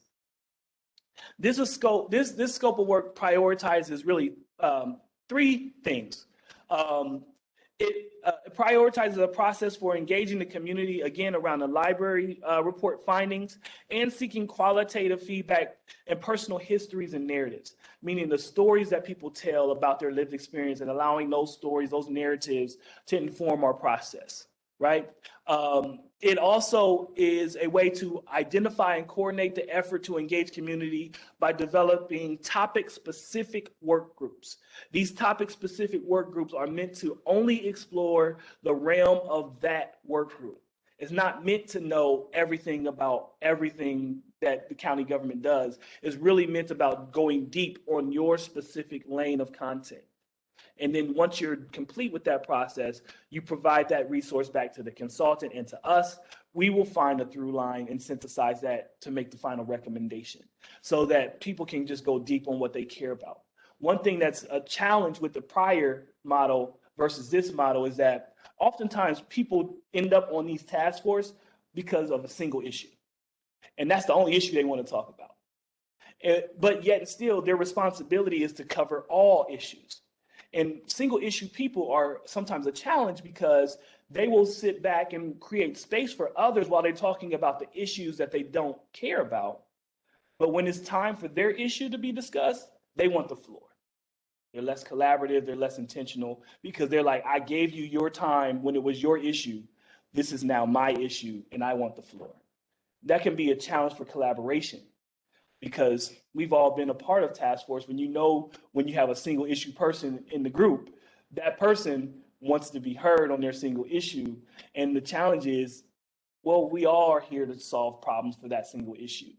This scope of work prioritizes really three things. It prioritizes a process for engaging the community, again, around the library report findings and seeking qualitative feedback and personal histories and narratives, meaning the stories that people tell about their lived experience and allowing those stories, those narratives to inform our process, right? It also is a way to identify and coordinate the effort to engage community by developing topic-specific work groups. These topic-specific work groups are meant to only explore the realm of that work group. It's not meant to know everything about everything that the county government does. It's really meant about going deep on your specific lane of content. And then once you're complete with that process, you provide that resource back to the consultant and to us. We will find a through line and synthesize that to make the final recommendation so that people can just go deep on what they care about. One thing that's a challenge with the prior model versus this model is that oftentimes people end up on these task force because of a single issue. And that's the only issue they want to talk about. But yet still, their responsibility is to cover all issues. And single issue people are sometimes a challenge because they will sit back and create space for others while they're talking about the issues that they don't care about. But when it's time for their issue to be discussed, they want the floor. They're less collaborative, they're less intentional because they're like, I gave you your time when it was your issue. This is now my issue and I want the floor. That can be a challenge for collaboration. Because we've all been a part of task force when you have a single issue person in the group, that person wants to be heard on their single issue. And the challenge is, well, we all are here to solve problems for that single issue.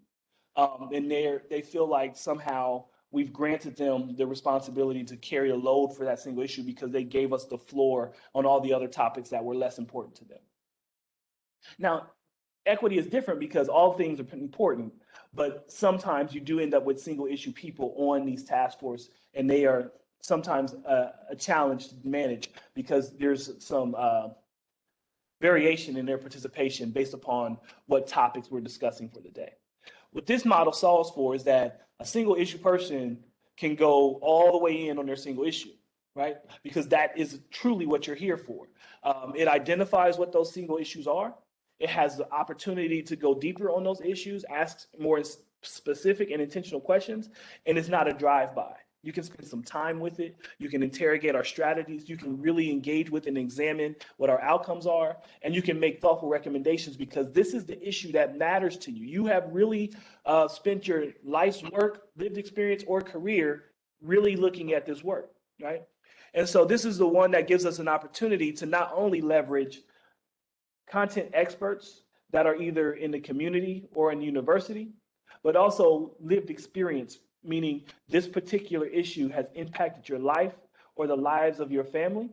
And they feel like somehow we've granted them the responsibility to carry a load for that single issue because they gave us the floor on all the other topics that were less important to them. Now, equity is different because all things are important. But sometimes you do end up with single issue people on these task force, and they are sometimes a challenge to manage because there's some variation in their participation based upon what topics we're discussing for the day. What this model solves for is that a single issue person can go all the way in on their single issue, right? Because that is truly what you're here for. It identifies what those single issues are. It has the opportunity to go deeper on those issues, ask more specific and intentional questions, and it's not a drive-by. You can spend some time with it. You can interrogate our strategies. You can really engage with and examine what our outcomes are, and you can make thoughtful recommendations because this is the issue that matters to you. You have really spent your life's work, lived experience, or career really looking at this work, right? And so this is the one that gives us an opportunity to not only leverage content experts that are either in the community or in the university, but also lived experience, meaning this particular issue has impacted your life or the lives of your family.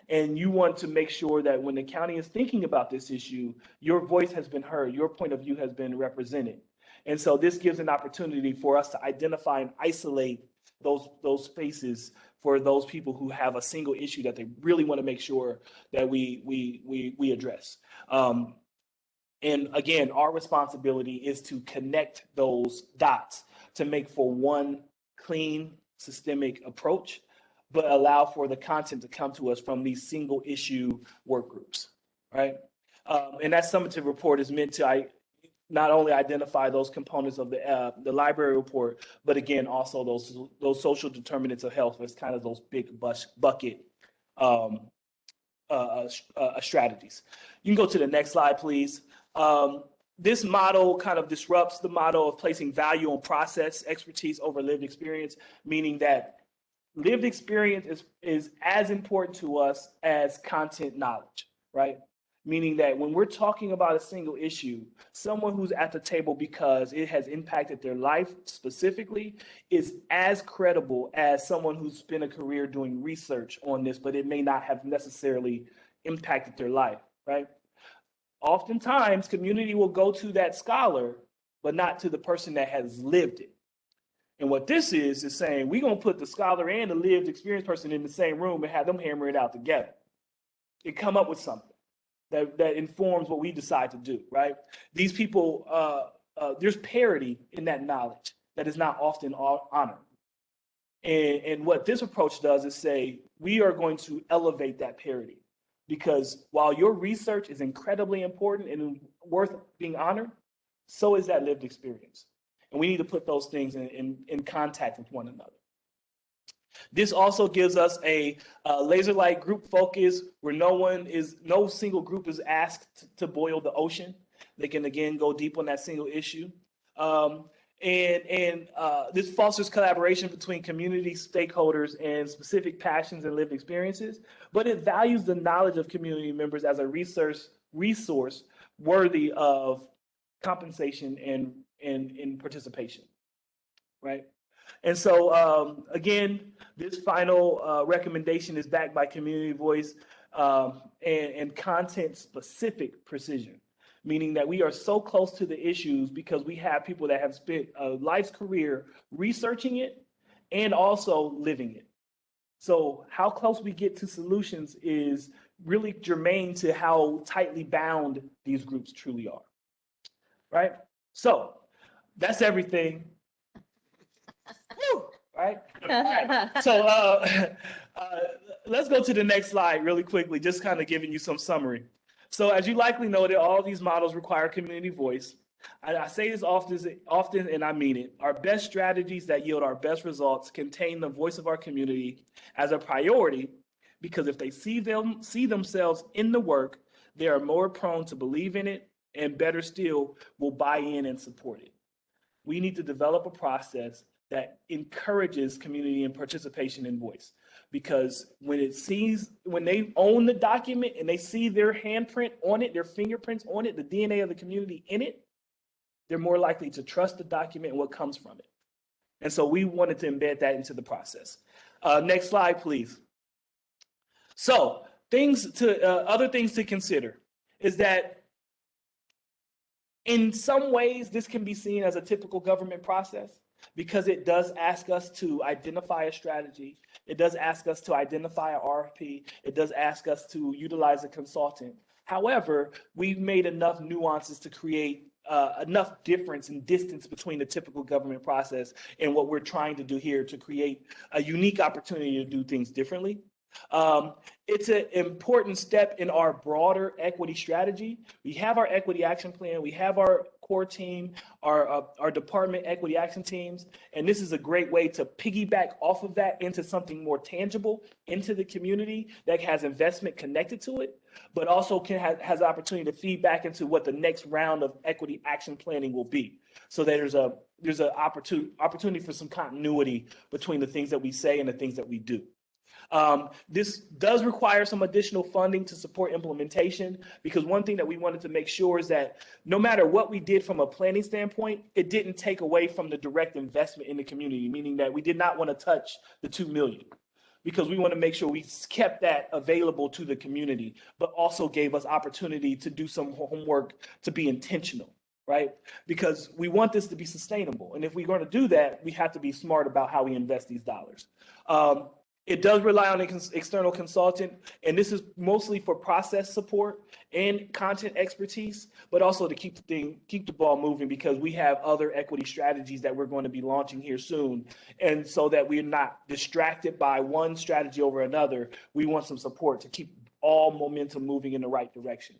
And you want to make sure that when the county is thinking about this issue, your voice has been heard, your point of view has been represented. And so this gives an opportunity for us to identify and isolate those spaces for those people who have a single issue that they really want to make sure that we address. And again, our responsibility is to connect those dots to make for one clean, systemic approach, but allow for the content to come to us from these single issue work groups, right? And that summative report is meant to not only identify those components of the library report, but again, also those social determinants of health as kind of those big bucket strategies. You can go to the next slide, please. This model kind of disrupts the model of placing value on process expertise over lived experience, meaning that lived experience is as important to us as content knowledge, right? Meaning that when we're talking about a single issue, someone who's at the table because it has impacted their life specifically is as credible as someone who's spent a career doing research on this, but it may not have necessarily impacted their life, right? Oftentimes, community will go to that scholar, but not to the person that has lived it. And what this is saying, we're going to put the scholar and the lived experience person in the same room and have them hammer it out together and come up with something that informs what we decide to do, right? These people, there's parity in that knowledge that is not often honored. And what this approach does is say, we are going to elevate that parity. Because while your research is incredibly important and worth being honored, so is that lived experience. And we need to put those things in contact with one another. This also gives us a laser-like group focus where no single group is asked to boil the ocean. They can, again, go deep on that single issue. This fosters collaboration between community stakeholders and specific passions and lived experiences, but it values the knowledge of community members as a resource worthy of compensation and participation, right? And so, again, this final recommendation is backed by community voice and content-specific precision, meaning that we are so close to the issues because we have people that have spent a life's career researching it and also living it. So how close we get to solutions is really germane to how tightly bound these groups truly are, right? So that's everything. Woo, right? So let's go to the next slide really quickly, just kind of giving you some summary. So as you likely noted, all these models require community voice. I say this often, and I mean it. Our best strategies that yield our best results contain the voice of our community as a priority, because if they see themselves in the work, they are more prone to believe in it, and better still, will buy in and support it. We need to develop a process that encourages community and participation and voice. Because when they own the document and they see their handprint on it, their fingerprints on it, the DNA of the community in it, they're more likely to trust the document and what comes from it. And so we wanted to embed that into the process. Next slide, please. So other things to consider is that in some ways, this can be seen as a typical government process because it does ask us to identify a strategy. It does ask us to identify an RFP. It does ask us to utilize a consultant. However, we've made enough nuances to create enough difference and distance between the typical government process and what we're trying to do here to create a unique opportunity to do things differently. It's an important step in our broader equity strategy. We have our equity action plan. We have our core team, our department equity action teams. And this is a great way to piggyback off of that into something more tangible into the community that has investment connected to it, but also has the opportunity to feed back into what the next round of equity action planning will be. So that there's an opportunity for some continuity between the things that we say and the things that we do. This does require some additional funding to support implementation, because one thing that we wanted to make sure is that no matter what we did from a planning standpoint, it didn't take away from the direct investment in the community, meaning that we did not want to touch the 2 million, because we want to make sure we kept that available to the community, but also gave us opportunity to do some homework to be intentional, right? Because we want this to be sustainable. And if we're going to do that, we have to be smart about how we invest these dollars. It does rely on an external consultant, and this is mostly for process support and content expertise, but also to keep the ball moving, because we have other equity strategies that we're going to be launching here soon. And so that we're not distracted by one strategy over another, we want some support to keep all momentum moving in the right direction.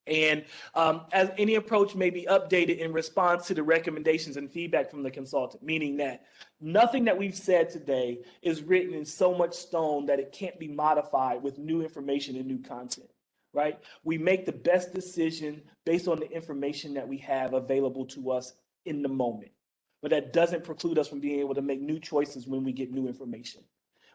And as any approach may be updated in response to the recommendations and feedback from the consultant, meaning that nothing that we've said today is written in so much stone that it can't be modified with new information and new content, right? We make the best decision based on the information that we have available to us in the moment, but that doesn't preclude us from being able to make new choices when we get new information.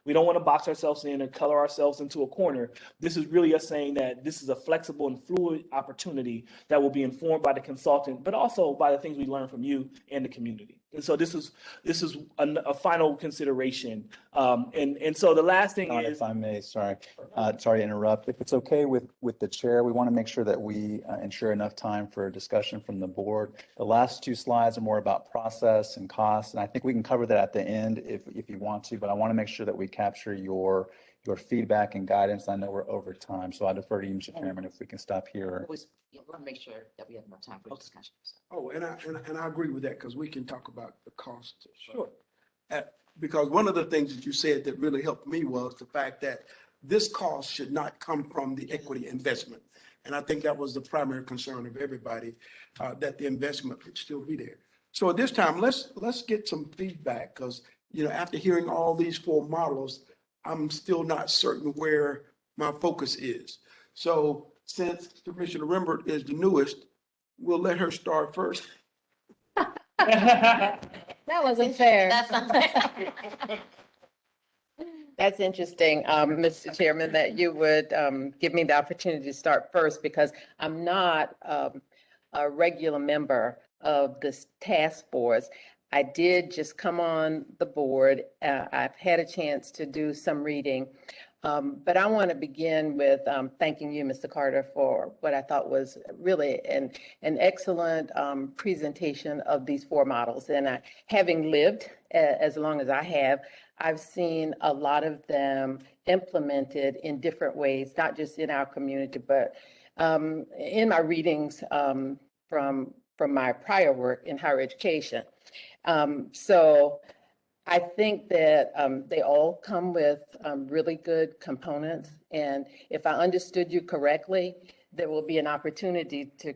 We don't want to box ourselves in and color ourselves into a corner. This is really us saying that this is a flexible and fluid opportunity that will be informed by the consultant, but also by the things we learn from you and the community. And so this is a final consideration. And so the last thing
John,
is,
if I may, sorry to interrupt. If it's okay with the chair, we want to make sure that we ensure enough time for discussion from the board. The last 2 slides are more about process and cost, and I think we can cover that at the end if you want to, but I want to make sure that we capture your feedback and guidance. I know we're over time, so I defer to you, Mr. Chairman, if we can stop here.
We want to make sure that we have enough time for discussion.
Oh, and I agree with that, because we can talk about the cost.
sure.
Because one of the things that you said that really helped me was the fact that this cost should not come from the equity investment. And I think that was the primary concern of everybody, that the investment would still be there. So at this time, let's get some feedback, because, after hearing all these 4 models, I'm still not certain where my focus is. So since Commissioner Rembert is the newest, we'll let her start first.
That wasn't fair.
That's something.
That's interesting, Mr. Chairman, that you would give me the opportunity to start first, because I'm not a regular member of this task force. I did just come on the board. I've had a chance to do some reading. But I want to begin with thanking you, Mr. Carter, for what I thought was really an excellent presentation of these 4 models. And having lived as long as I have, I've seen a lot of them implemented in different ways, not just in our community, but in my readings from my prior work in higher education. So I think that they all come with really good components. And if I understood you correctly, there will be an opportunity to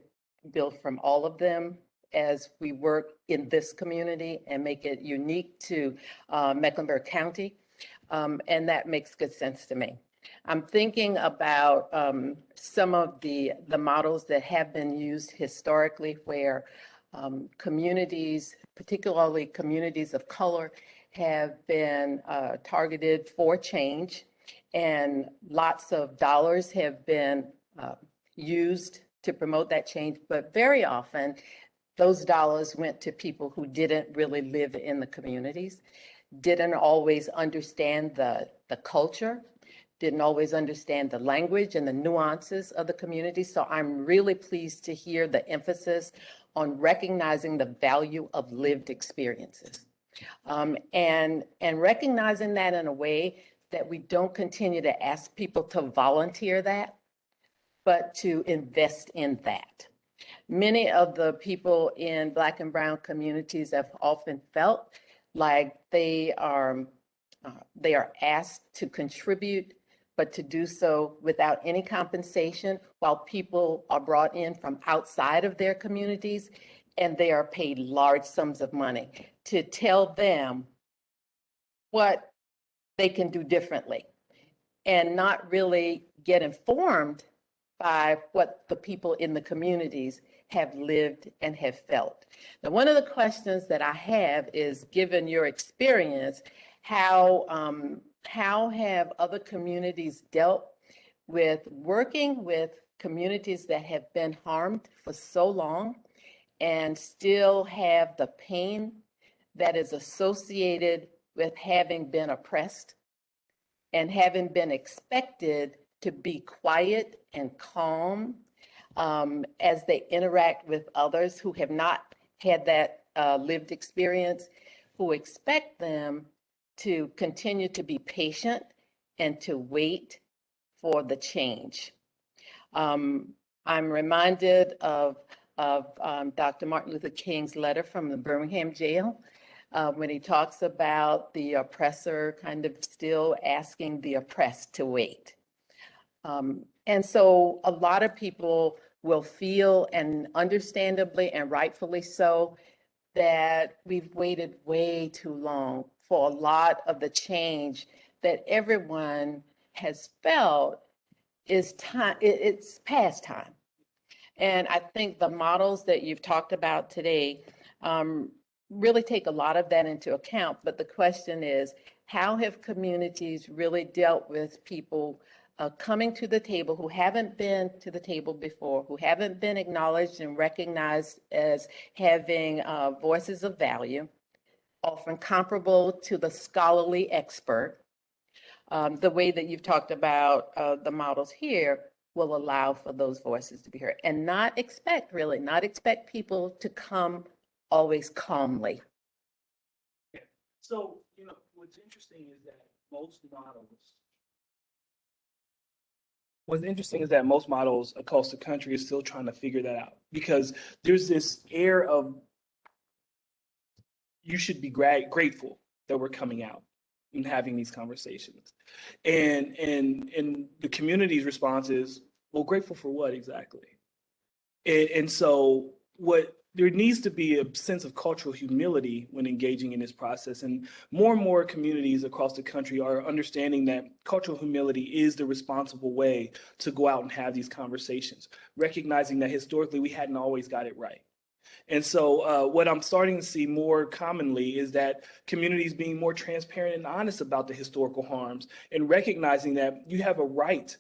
build from all of them as we work in this community and make it unique to Mecklenburg County. And that makes good sense to me. I'm thinking about some of the models that have been used historically, where communities, particularly communities of color, have been targeted for change, and lots of dollars have been used to promote that change. But very often, those dollars went to people who didn't really live in the communities, didn't always understand the culture, didn't always understand the language and the nuances of the community. So I'm really pleased to hear the emphasis on recognizing the value of lived experiences. And recognizing that in a way that we don't continue to ask people to volunteer that, but to invest in that. Many of the people in Black and Brown communities have often felt like they are asked to contribute, but to do so without any compensation, while people are brought in from outside of their communities and they are paid large sums of money to tell them what they can do differently, and not really get informed by what the people in the communities have lived and have felt. Now, one of the questions that I have is, given your experience, how how have other communities dealt with working with communities that have been harmed for so long and still have the pain that is associated with having been oppressed and having been expected to be quiet and calm as they interact with others who have not had that lived experience, who expect them to continue to be patient and to wait for the change. I'm reminded of Dr. Martin Luther King's letter from the Birmingham jail when he talks about the oppressor kind of still asking the oppressed to wait. And so a lot of people will feel, and understandably and rightfully so, that we've waited way too long for a lot of the change that everyone has felt is time, it's past time. And I think the models that you've talked about today really take a lot of that into account. But the question is, how have communities really dealt with people coming to the table who haven't been to the table before, who haven't been acknowledged and recognized as having voices of value, often comparable to the scholarly expert? The way that you've talked about the models here will allow for those voices to be heard, and not expect people to come always calmly.
So, you know, what's interesting is that most models across the country are still trying to figure that out, because there's this air of you should be grateful that we're coming out and having these conversations. And the community's response is, well, grateful for what exactly? And so what there needs to be a sense of cultural humility when engaging in this process. And more communities across the country are understanding that cultural humility is the responsible way to go out and have these conversations, recognizing that historically we hadn't always got it right. And so what I'm starting to see more commonly is that communities being more transparent and honest about the historical harms, and recognizing that you have a right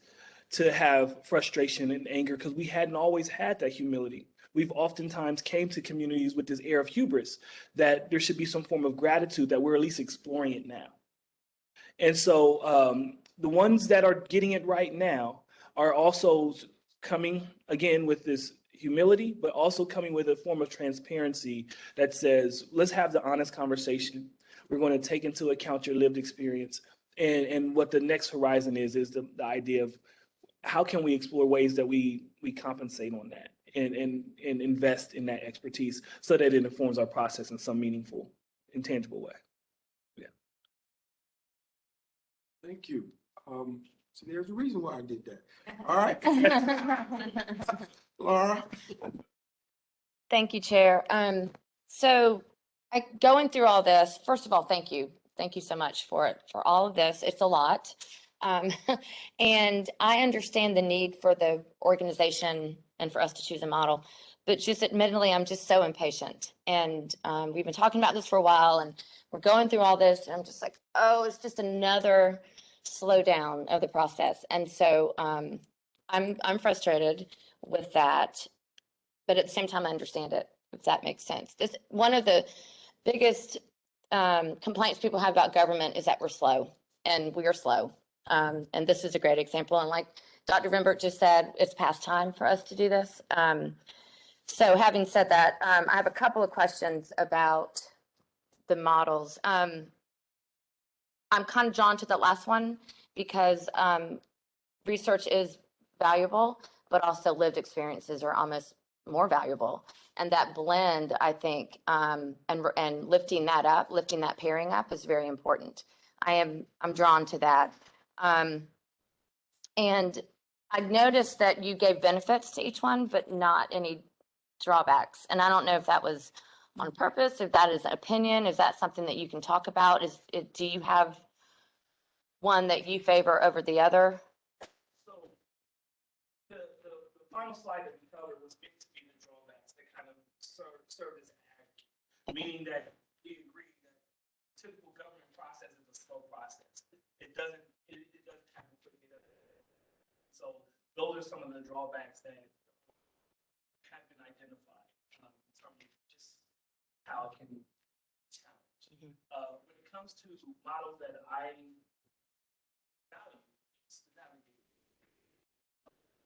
to have frustration and anger, because we hadn't always had that humility. We've oftentimes came to communities with this air of hubris that there should be some form of gratitude that we're at least exploring it now. And so the ones that are getting it right now are also coming again with this humility, but also coming with a form of transparency that says, let's have the honest conversation. We're going to take into account your lived experience. And what the next horizon is the idea of how can we explore ways that we compensate on that and invest in that expertise so that it informs our process in some meaningful, intangible way. Yeah.
Thank you. So there's a reason why I did that. All right. Laura?
Thank you, Chair. So going through all this, first of all, thank you. Thank you so much for all of this. It's a lot. And I understand the need for the organization and for us to choose a model, but just admittedly, I'm just so impatient. And we've been talking about this for a while, and we're going through all this, and I'm just like, oh, it's just another slowdown of the process. And so I'm frustrated with that, but at the same time, I understand it, if that makes sense. This one of the biggest complaints people have about government is that we're slow, and we are slow. And this is a great example. And like Dr. Vimbert just said, it's past time for us to do this. So having said that, I have a couple of questions about the models. I'm kind of drawn to the last one because research is valuable, but also lived experiences are almost more valuable. And that blend, I think, and lifting that pairing up is very important. I'm drawn to that. And I've noticed that you gave benefits to each one, but not any drawbacks. And I don't know if that was on purpose, if that is an opinion, is that something that you can talk about? Do you have one that you favor over the other?
So the final slide that we covered was meant to be the drawbacks that kind of serve as an meaning that we agree that typical government process is a slow process. It those are some of the drawbacks that have been identified in terms of just how it can be challenged. When it comes to models that I value, it's the Navigators.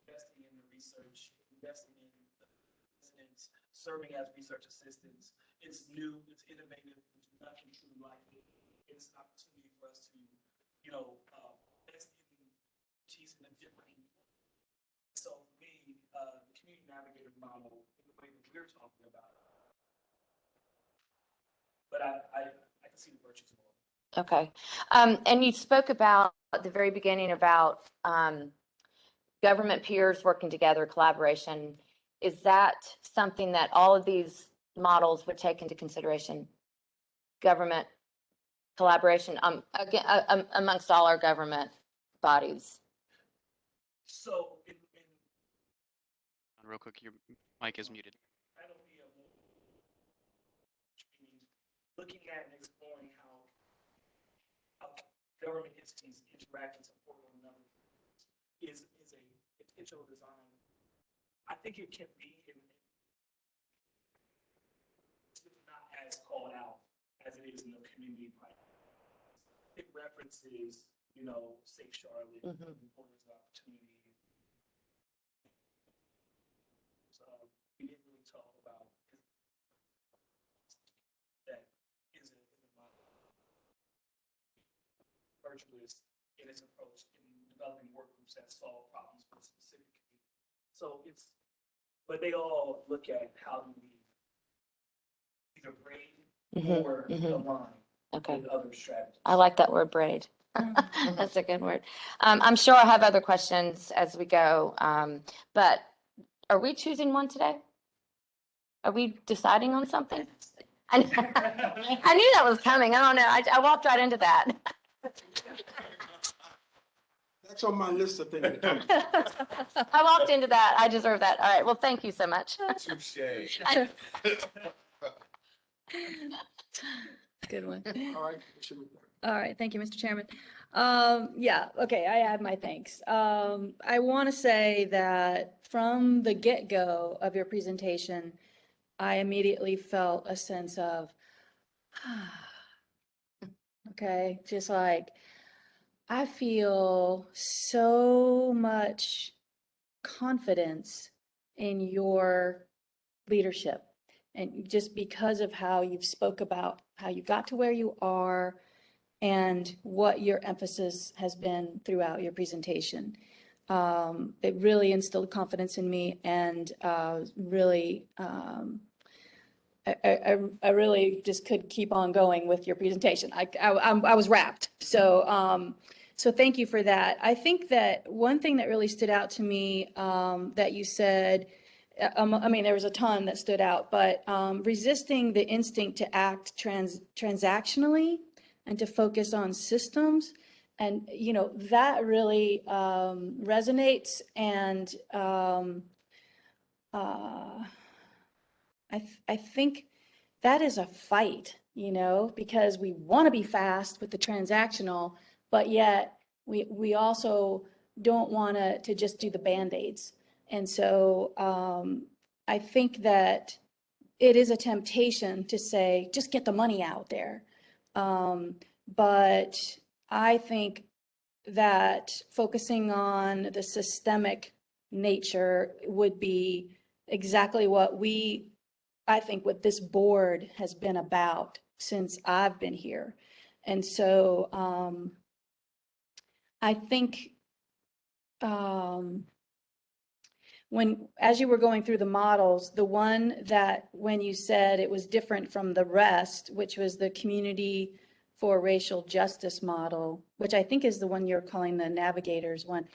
Investing in the research, investing in the residents, serving as research assistants. It's new, it's innovative, there's nothing truly like it. It's an opportunity for us to, invest in teaching them differently. So for me, the community navigator model, in the way that we're talking about it, but I can see the virtues of it.
Okay. And you spoke about at the very beginning about government peers working together, collaboration. Is that something that all of these models would take into consideration? Government collaboration again, amongst all our government bodies?
So
Real quick, your mic is muted.
that'll be looking at and exploring how government entities interact and support one another is a potential design. I think it can be it's not as called out as it is in the community practice. It references, Safe Charlotte, Borders of Opportunity. So we didn't really talk about that is a model. Virtualist in its approach in developing work groups that solve problems for specific communities. So but they all look at how do we either braid or align
Okay.
with other strategies.
I like that word braid. That's a good word. I'm sure I'll have other questions as we go. But are we choosing one today? Are we deciding on something? I knew that was coming. I don't know. I walked right into that.
That's on my list of things to come.
I walked into that. I deserve that. All right. Well, thank you so much.
Touche.
Good one.
All right, Commissioner McDermott.
All right, thank you, Mr. Chairman. Yeah, okay, I add my thanks. I want to say that from the get-go of your presentation, I immediately felt a sense of, okay, just like, I feel so much confidence in your leadership. And just because of how you've spoke about how you got to where you are and what your emphasis has been throughout your presentation. It really instilled confidence in me and really, I really just could keep on going with your presentation. I was wrapped. So thank you for that. I think that one thing that really stood out to me that you said, I mean, there was a ton that stood out, but resisting the instinct to act transactionally and to focus on systems. And, that really resonates. And I think that is a fight, because we want to be fast with the transactional, but yet we also don't want to just do the Band-Aids. And so I think that it is a temptation to say, just get the money out there. But I think that focusing on the systemic nature would be exactly what I think what this board has been about since I've been here. And so I think as you were going through the models, the one that when you said it was different from the rest, which was the Community for Racial Justice model, which I think is the one you're calling the Navigators one,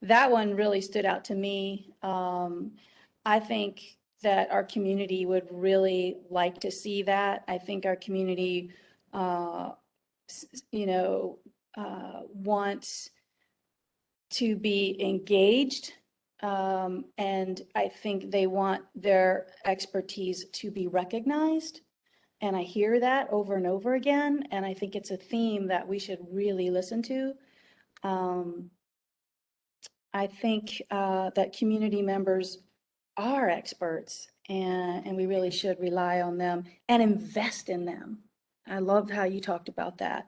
that one really stood out to me. I think that our community would really like to see that. I think our community, wants to be engaged. And I think they want their expertise to be recognized. And I hear that over and over again. And I think it's a theme that we should really listen to. I think that community members are experts, and we really should rely on them and invest in them. I loved how you talked about that.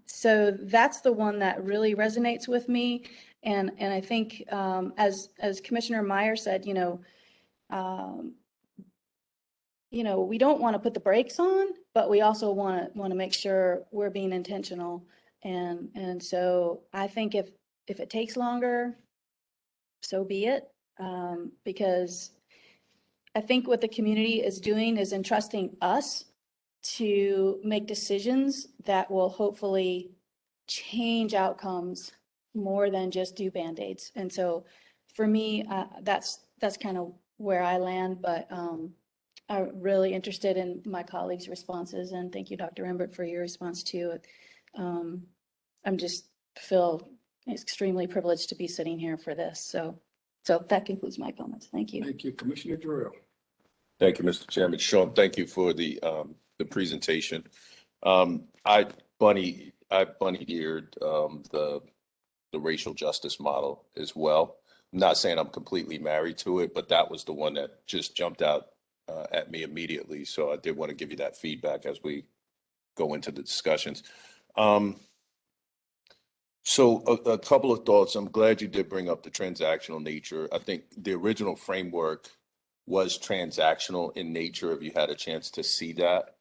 So that's the one that really resonates with me. And I think, as Commissioner Meyer said, we don't want to put the brakes on, but we also want to make sure we're being intentional. And so I think if it takes longer, so be it. Because I think what the community is doing is entrusting us to make decisions that will hopefully change outcomes more than just do Band-Aids. And so for me, that's kind of where I land, but I'm really interested in my colleagues' responses, and thank you, Dr. Rembert, for your response too. I'm just feel extremely privileged to be sitting here for this. So that concludes my comments. Thank you.
Thank you, Commissioner Jarrell.
Thank you, Mr. Chairman. Sean, thank you for the presentation. I bunny-eared the racial justice model as well. I'm not saying I'm completely married to it, but that was the one that just jumped out at me immediately. So I did want to give you that feedback as we go into the discussions. So a couple of thoughts. I'm glad you did bring up the transactional nature. I think the original framework was transactional in nature, if you had a chance to see that.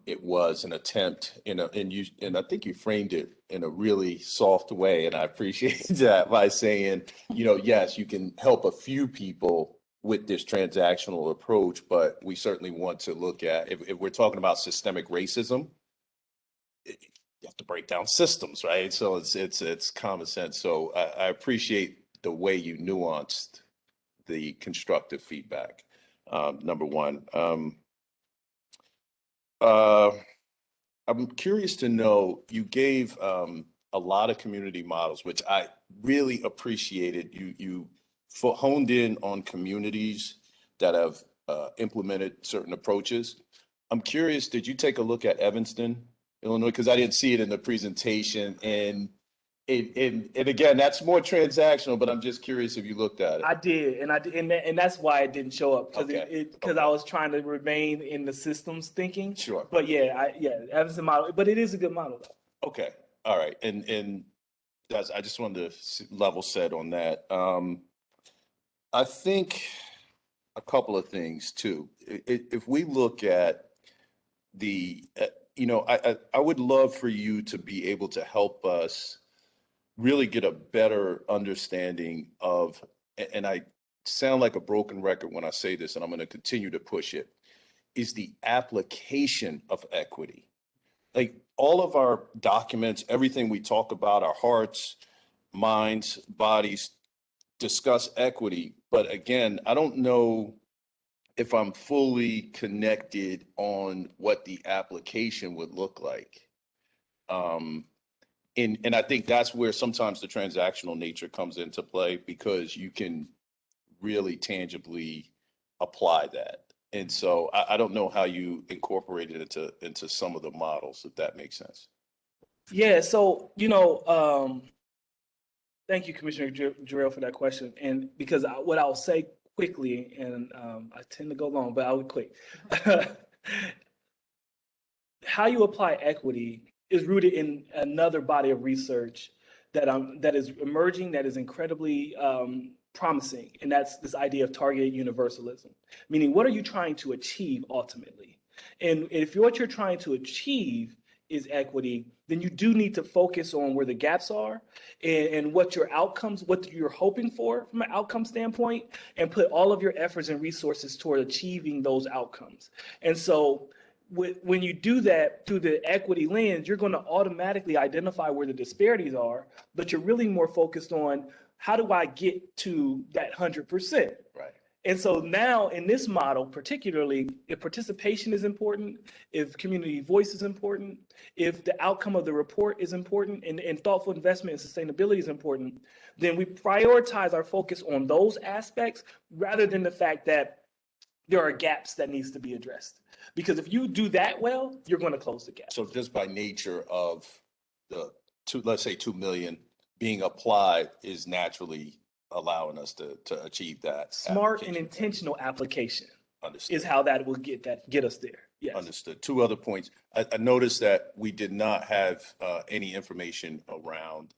It was an attempt and I think you framed it in a really soft way, and I appreciate that, by saying, yes, you can help a few people with this transactional approach, but we certainly want to look at, if we're talking about systemic racism, you have to break down systems, right? So it's common sense. So I appreciate the way you nuanced the constructive feedback. Number one. I'm curious to know, you gave a lot of community models, which I really appreciated. You honed in on communities that have implemented certain approaches. I'm curious, did you take a look at Evanston, Illinois? Because I didn't see it in the presentation. And again, that's more transactional, but I'm just curious if you looked at it.
I did, and that's why it didn't show up, because
Okay.
I was trying to remain in the systems thinking.
Sure.
But Evanston model, but it is a good model though.
Okay. All right. And that's, I just wanted to level set on that. I think a couple of things too. If we look at I would love for you to be able to help us really get a better understanding of, and I sound like a broken record when I say this, and I'm going to continue to push it, is the application of equity. Like all of our documents, everything we talk about, our hearts, minds, bodies, discuss equity. But again, I don't know if I'm fully connected on what the application would look like. And I think that's where sometimes the transactional nature comes into play, because you can really tangibly apply that. And so I don't know how you incorporate it into some of the models, if that makes sense.
Yeah, so, thank you, Commissioner Jarrell, for that question. And because what I'll say quickly, and I tend to go long, but I'll be quick. How you apply equity is rooted in another body of research that is emerging, that is incredibly promising, and that's this idea of targeted universalism. Meaning, what are you trying to achieve ultimately? And if what you're trying to achieve is equity, then you do need to focus on where the gaps are and what your outcomes, what you're hoping for from an outcome standpoint, and put all of your efforts and resources toward achieving those outcomes. And so when you do that through the equity lens, you're going to automatically identify where the disparities are, but you're really more focused on, how do I get to that 100%?
Right.
And so now in this model, particularly, if participation is important, if community voice is important, if the outcome of the report is important, and thoughtful investment and sustainability is important, then we prioritize our focus on those aspects rather than the fact that there are gaps that needs to be addressed. Because if you do that well, you're going to close the gap.
So just by nature of the let's say 2 million being applied is naturally allowing us to achieve that.
Smart and
application.
intentional application
Understood.
is how that will get us there. Yes.
Understood. Two other points. I noticed that we did not have any information around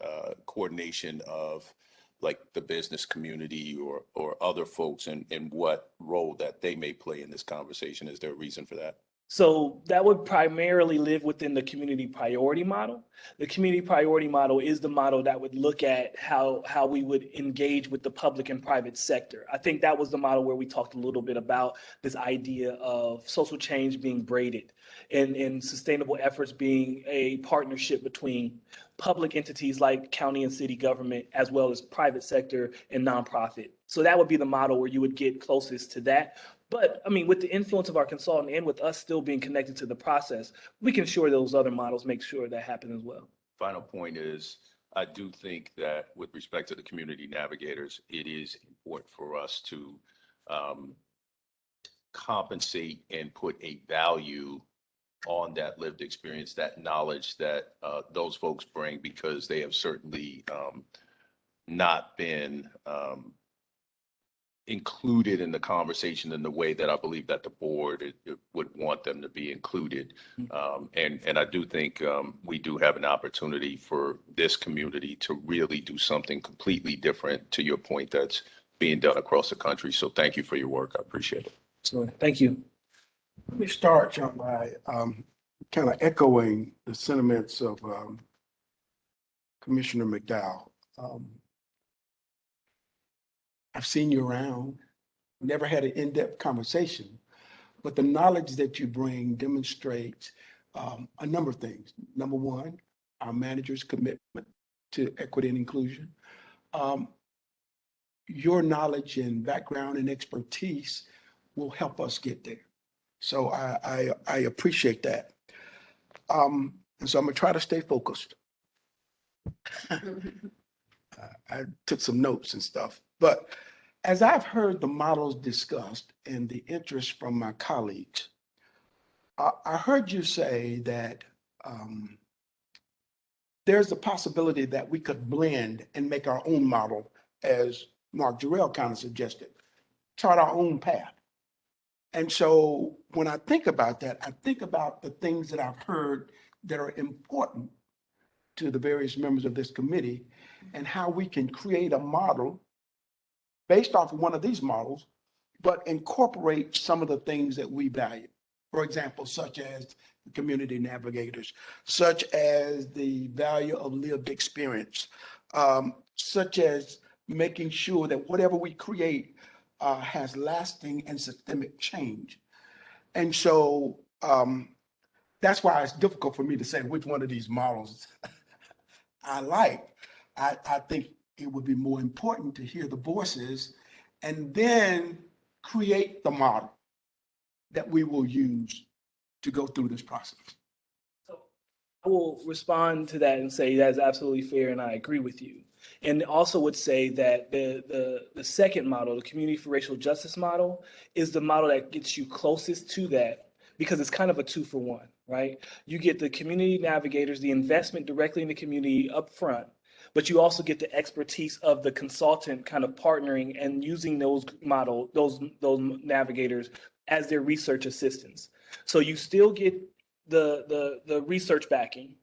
coordination of like the business community or other folks and what role that they may play in this conversation. Is there a reason for that?
So that would primarily live within the community priority model. The community priority model is the model that would look at how we would engage with the public and private sector. I think that was the model where we talked a little bit about this idea of social change being braided and sustainable efforts being a partnership between public entities like county and city government, as well as private sector and nonprofit. So that would be the model where you would get closest to that. But I mean, with the influence of our consultant and with us still being connected to the process, we can ensure those other models make sure that happen as well.
Final point is, I do think that with respect to the community navigators, it is important for us to compensate and put a value on that lived experience, that knowledge that those folks bring, because they have certainly not been included in the conversation in the way that I believe that the board it would want them to be included. And I do think we do have an opportunity for this community to really do something completely different, to your point, that's being done across the country. So thank you for your work. I appreciate it.
So thank you.
Let me start, John, by kind of echoing the sentiments of Commissioner McDowell. I've seen you around, never had an in-depth conversation, but the knowledge that you bring demonstrates a number of things. Number one, our manager's commitment to equity and inclusion. Your knowledge and background and expertise will help us get there. So I appreciate that. And so I'm gonna try to stay focused. I took some notes and stuff, but as I've heard the models discussed and the interest from my colleagues, I heard you say that there's a possibility that we could blend and make our own model, as Mark Jarrell kind of suggested, chart our own path. And so when I think about that, I think about the things that I've heard that are important to the various members of this committee and how we can create a model based off of one of these models, but incorporate some of the things that we value. For example, such as the community navigators, such as the value of lived experience, such as making sure that whatever we create has lasting and systemic change. And so that's why it's difficult for me to say which one of these models I like. I think it would be more important to hear the voices and then create the model that we will use to go through this process.
So I will respond to that and say that's absolutely fair, and I agree with you. And also would say that the second model, the community for racial justice model, is the model that gets you closest to that, because it's kind of a 2-for-1, right? You get the community navigators, the investment directly in the community up front, but you also get the expertise of the consultant kind of partnering and using those navigators as their research assistants. So you still get the research backing.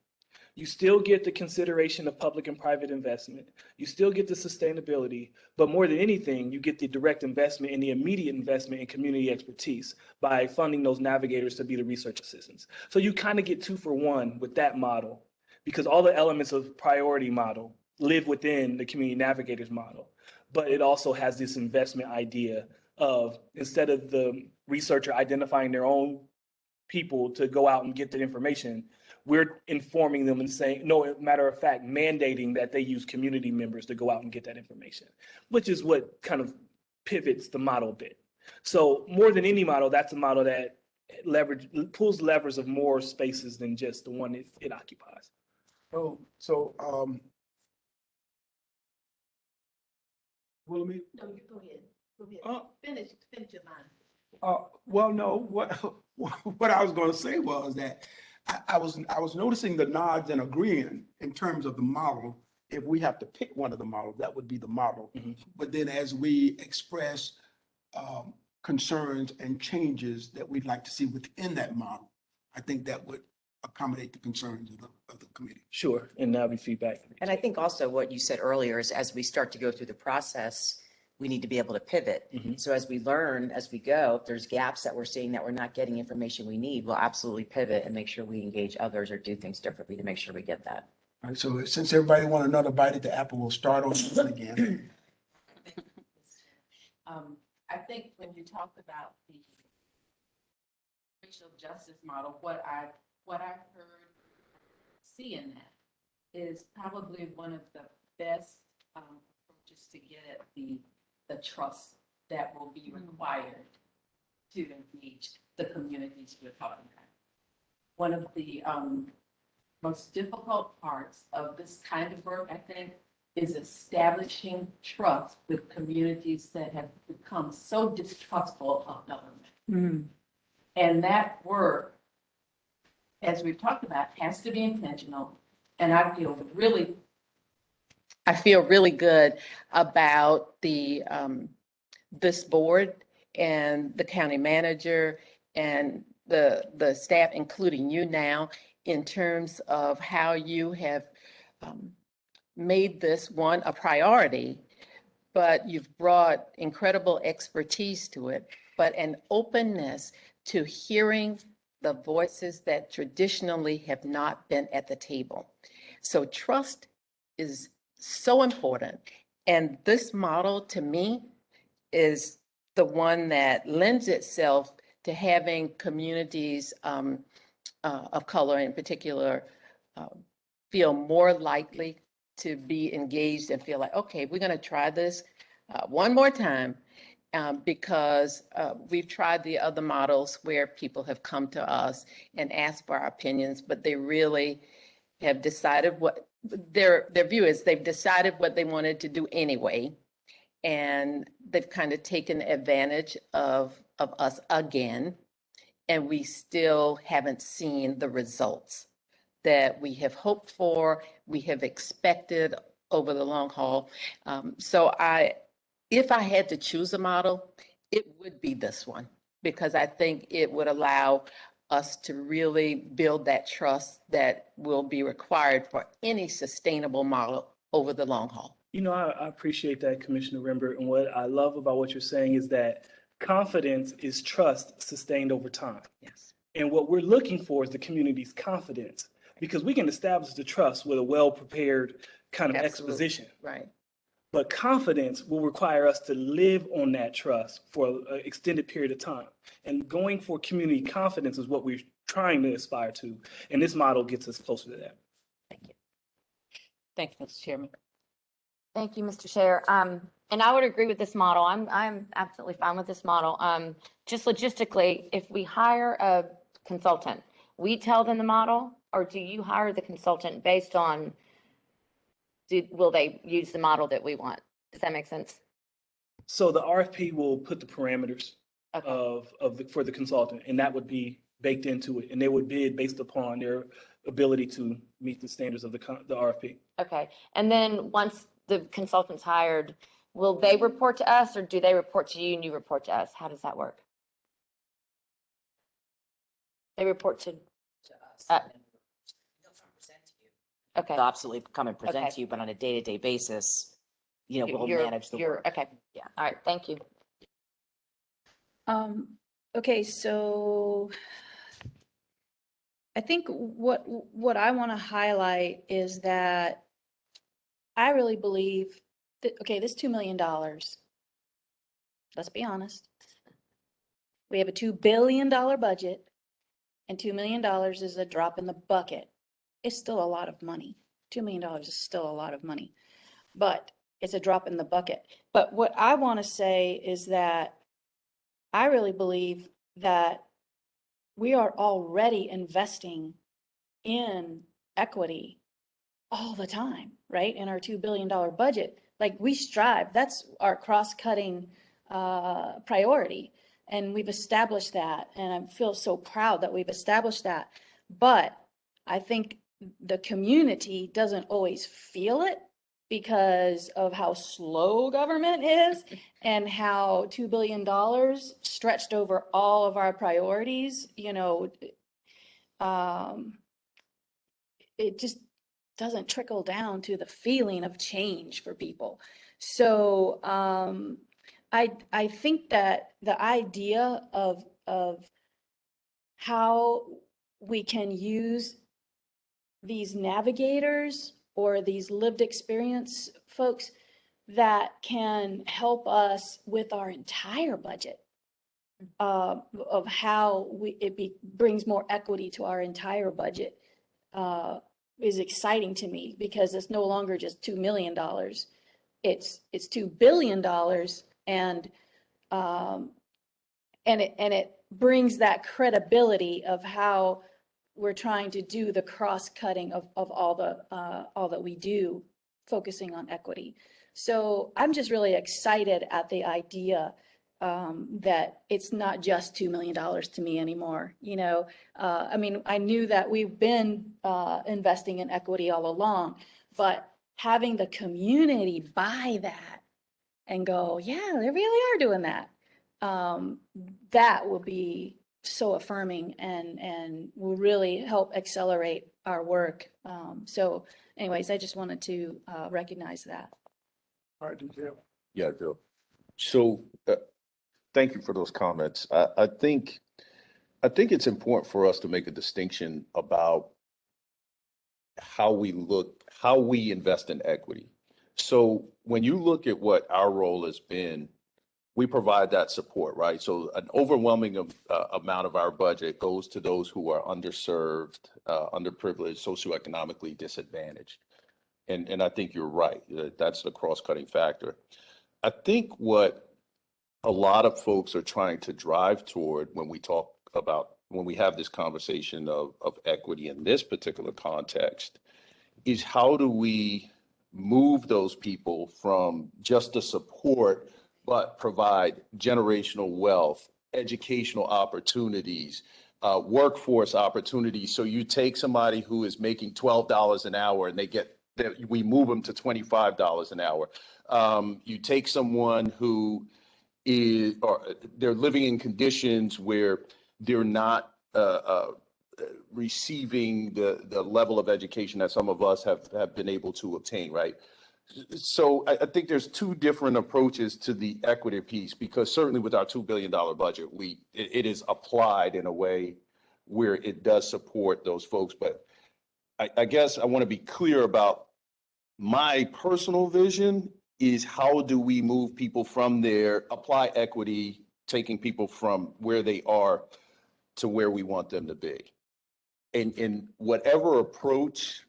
You still get the consideration of public and private investment. You still get the sustainability, but more than anything, you get the direct investment and the immediate investment in community expertise by funding those navigators to be the research assistants. So you kind of get 2-for-1 with that model, because all the elements of priority model live within the community navigators model, but it also has this investment idea of, instead of the researcher identifying their own people to go out and get the information, we're informing them and saying, no, matter of fact, mandating that they use community members to go out and get that information, which is what kind of pivots the model a bit. So more than any model, that's a model that pulls levers of more spaces than just the one it occupies.
Willoughby?
No, you go ahead. Go ahead. Finish your line.
Well, no, what I was going to say was that I was noticing the nods and agreeing in terms of the model if we have to pick one of the models, that would be the model.
Mhm.
But then as we express concerns and changes that we'd like to see within that model, I think that would accommodate the concerns of the committee.
Sure, and that'll be feedback.
And I think also what you said earlier is as we start to go through the process, we need to be able to pivot.
Mhm.
So as we learn, as we go, if there's gaps that we're seeing that we're not getting information we need, we'll absolutely pivot and make sure we engage others or do things differently to make sure we get that.
All right, so since everybody want another bite at the apple, we'll start on this one again.
I think when you talked about the racial justice model, what I heard seeing that is probably one of the best approaches to get at the trust that will be required to engage the communities we're talking about. One of the most difficult parts of this kind of work, I think, is establishing trust with communities that have become so distrustful of government. And that work, as we've talked about, has to be intentional. And I feel really good about the this board and the county manager and the staff, including you now, in terms of how you have made this one a priority, but you've brought incredible expertise to it, but an openness to hearing the voices that traditionally have not been at the table. So trust is so important. And this model, to me, is the one that lends itself to having communities of color in particular feel more likely to be engaged and feel like, okay, we're going to try this one more time because we've tried the other models where people have come to us and asked for our opinions, but they really have decided what their view is. They've decided what they wanted to do anyway, and they've kind of taken advantage of us again, and we still haven't seen the results that we have hoped for, we have expected over the long haul. If I had to choose a model, it would be this one, because I think it would allow us to really build that trust that will be required for any sustainable model over the long haul.
You know, I appreciate that, Commissioner Rimbert. And what I love about what you're saying is that confidence is trust sustained over time.
Yes.
And what we're looking for is the community's confidence, because we can establish the trust with a well-prepared kind of
Absolutely.
exposition.
Right.
But confidence will require us to live on that trust for an extended period of time. And going for community confidence is what we're trying to aspire to. And this model gets us closer to that.
Thank you. Thank you, Mr. Chairman.
Thank you, Mr. Chair. And I would agree with this model. I'm absolutely fine with this model. Just logistically, if we hire a consultant, we tell them the model, or do you hire the consultant based on, will they use the model that we want? Does that make sense?
So the RFP will put the parameters
Okay.
for the consultant, and that would be baked into it. And they would bid based upon their ability to meet the standards of the RFP.
Okay. And then once the consultant's hired, will they report to us, or do they report to you and you report to us? How does that work? They report to,
us.
Uh,
and then they'll come present to you.
okay.
They'll absolutely come and present
Okay.
to you, but on a day-to-day basis, we'll
You're-
manage the
you're-
work.
Okay.
Yeah.
All right. Thank you.
Okay, so I think what I want to highlight is that I really believe that, okay, this $2 million, let's be honest. We have a $2 billion budget, and $2 million is a drop in the bucket. It's still a lot of money. $2 million is still a lot of money, but it's a drop in the bucket. But what I want to say is that I really believe that we are already investing in equity all the time, right? In our $2 billion budget, like we strive, that's our cross-cutting priority. And we've established that. And I feel so proud that we've established that. But I think the community doesn't always feel it because of how slow government is and how $2 billion stretched over all of our priorities, it just doesn't trickle down to the feeling of change for people. So I think that the idea of how we can use these navigators or these lived experience folks that can help us with our entire budget of how brings more equity to our entire budget is exciting to me, because it's no longer just $2 million. It's $2 billion, and it brings that credibility of how we're trying to do the cross-cutting of all that we do, focusing on equity. So I'm just really excited at the idea that it's not just $2 million to me anymore. I mean, I knew that we've been investing in equity all along, but having the community buy that and go, yeah, they really are doing that. That will be so affirming and will really help accelerate our work. So anyways, I just wanted to recognize that.
All right, Detail.
Yeah, Bill. So thank you for those comments. I think it's important for us to make a distinction about how we invest in equity. So when you look at what our role has been, we provide that support, right? So an overwhelming amount of our budget goes to those who are underserved, underprivileged, socioeconomically disadvantaged. And I think you're right. That's the cross-cutting factor. I think what a lot of folks are trying to drive toward when we have this conversation of equity in this particular context is, how do we move those people from just a support, but provide generational wealth, educational opportunities, workforce opportunities. So you take somebody who is making $12 an hour and we move them to $25 an hour. You take someone who they're living in conditions where they're not receiving the level of education that some of us have been able to obtain, right? So I think there's two different approaches to the equity piece, because certainly with our $2 billion budget, it is applied in a way where it does support those folks. But I guess I want to be clear about my personal vision is, how do we move people from there, apply equity, taking people from where they are to where we want them to be. And whatever approach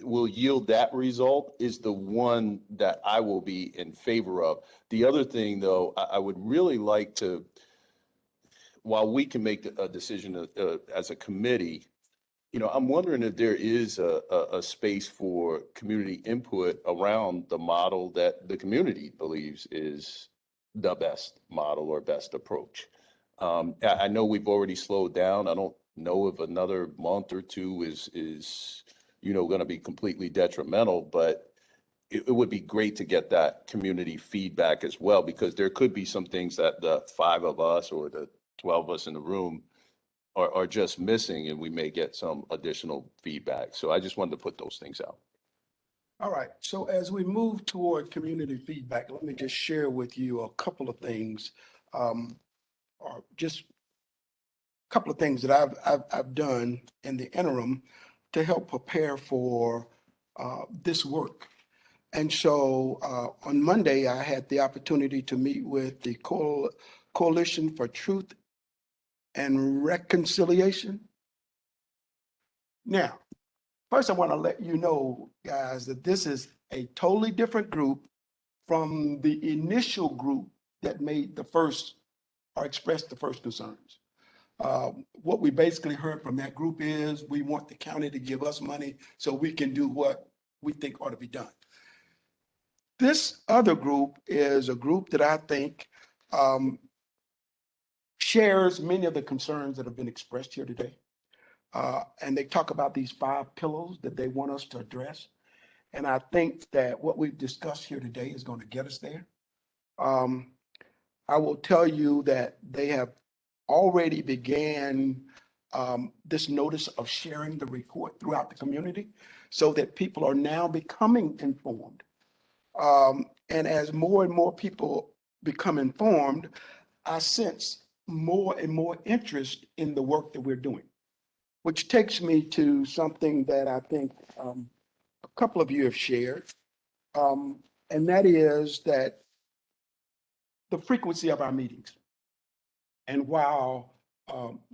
will yield that result is the one that I will be in favor of. The other thing, though, I would really like to, while we can make a decision as a committee, I'm wondering if there is a space for community input around the model that the community believes is the best model or best approach. I know we've already slowed down. I don't know if another month or two is going to be completely detrimental, but it would be great to get that community feedback as well, because there could be some things that the 5 of us or the 12 of us in the room are just missing, and we may get some additional feedback. So I just wanted to put those things out.
All right, so as we move toward community feedback, let me just share with you a couple of things, or just a couple of things that I've done in the interim to help prepare for this work. And so on Monday, I had the opportunity to meet with the Coalition for Truth and Reconciliation. Now, first, I want to let you know, guys, that this is a totally different group from the initial group that made the first or expressed the first concerns. What we basically heard from that group is, we want the county to give us money so we can do what we think ought to be done. This other group is a group that I think shares many of the concerns that have been expressed here today. And they talk about these 5 pillars that they want us to address. And I think that what we've discussed here today is going to get us there. I will tell you that they have already began this notice of sharing the report throughout the community so that people are now becoming informed. And as more and more people become informed, I sense more and more interest in the work that we're doing, which takes me to something that I think a couple of you have shared, and that is that the frequency of our meetings. And while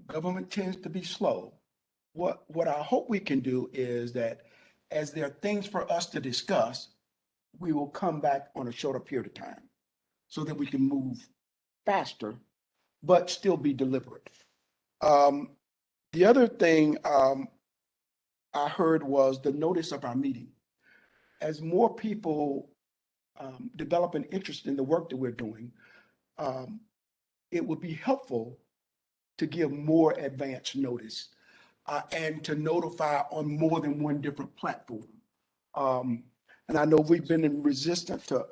government tends to be slow, what I hope we can do is that as there are things for us to discuss, we will come back on a shorter period of time so that we can move faster, but still be deliberate. The other thing I heard was the notice of our meeting. As more people develop an interest in the work that we're doing, it would be helpful to give more advance notice and to notify on more than one different platform. And I know we've been in resistance to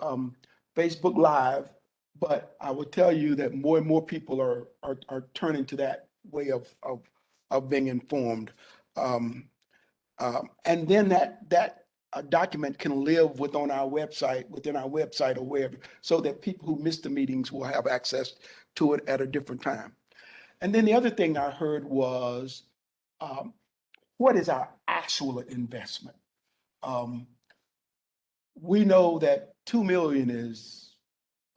Facebook Live, but I will tell you that more and more people are turning to that way of being informed. And then that document can live within our website or wherever, so that people who miss the meetings will have access to it at a different time. And then the other thing I heard was, what is our actual investment? We know that 2 million is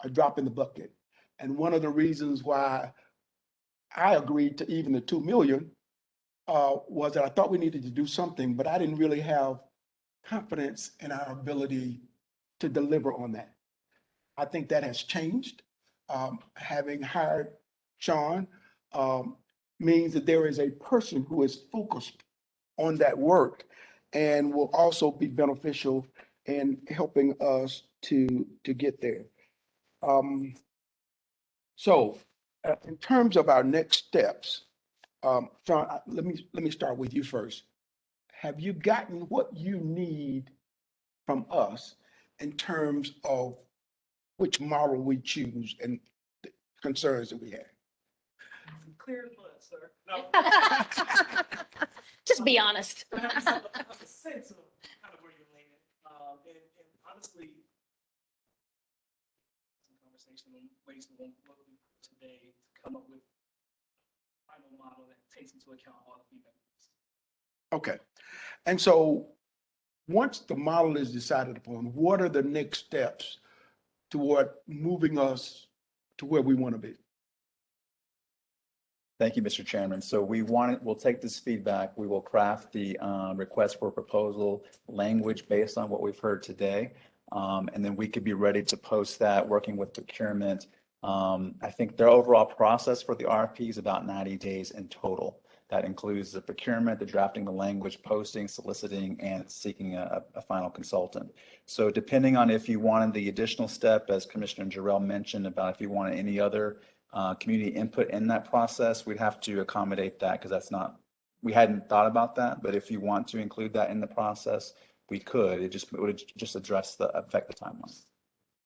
a drop in the bucket. And one of the reasons why I agreed to even the 2 million was that I thought we needed to do something, but I didn't really have confidence in our ability to deliver on that. I think that has changed. Having hired Sean means that there is a person who is focused on that work and will also be beneficial in helping us to get there. So in terms of our next steps, Sean, let me start with you first. Have you gotten what you need from us in terms of which model we choose and the concerns that we have?
Clear as mud, sir. No.
Just be honest.
I have a sense of kind of where you're leaning. And honestly, some conversation on ways to work today to come up with a final model that takes into account all the feedback.
Okay. And so once the model is decided upon, what are the next steps toward moving us to where we want to be?
Thank you, Mr. Chairman. So we'll take this feedback. We will craft the request for proposal language based on what we've heard today. And then we could be ready to post that, working with procurement. I think their overall process for the RFP is about 90 days in total. That includes the procurement, the drafting the language, posting, soliciting, and seeking a final consultant. So depending on if you wanted the additional step, as Commissioner Jarrell mentioned, about if you wanted any other community input in that process, we'd have to accommodate that, because we hadn't thought about that. But if you want to include that in the process, we could. It would just address affect the timeline.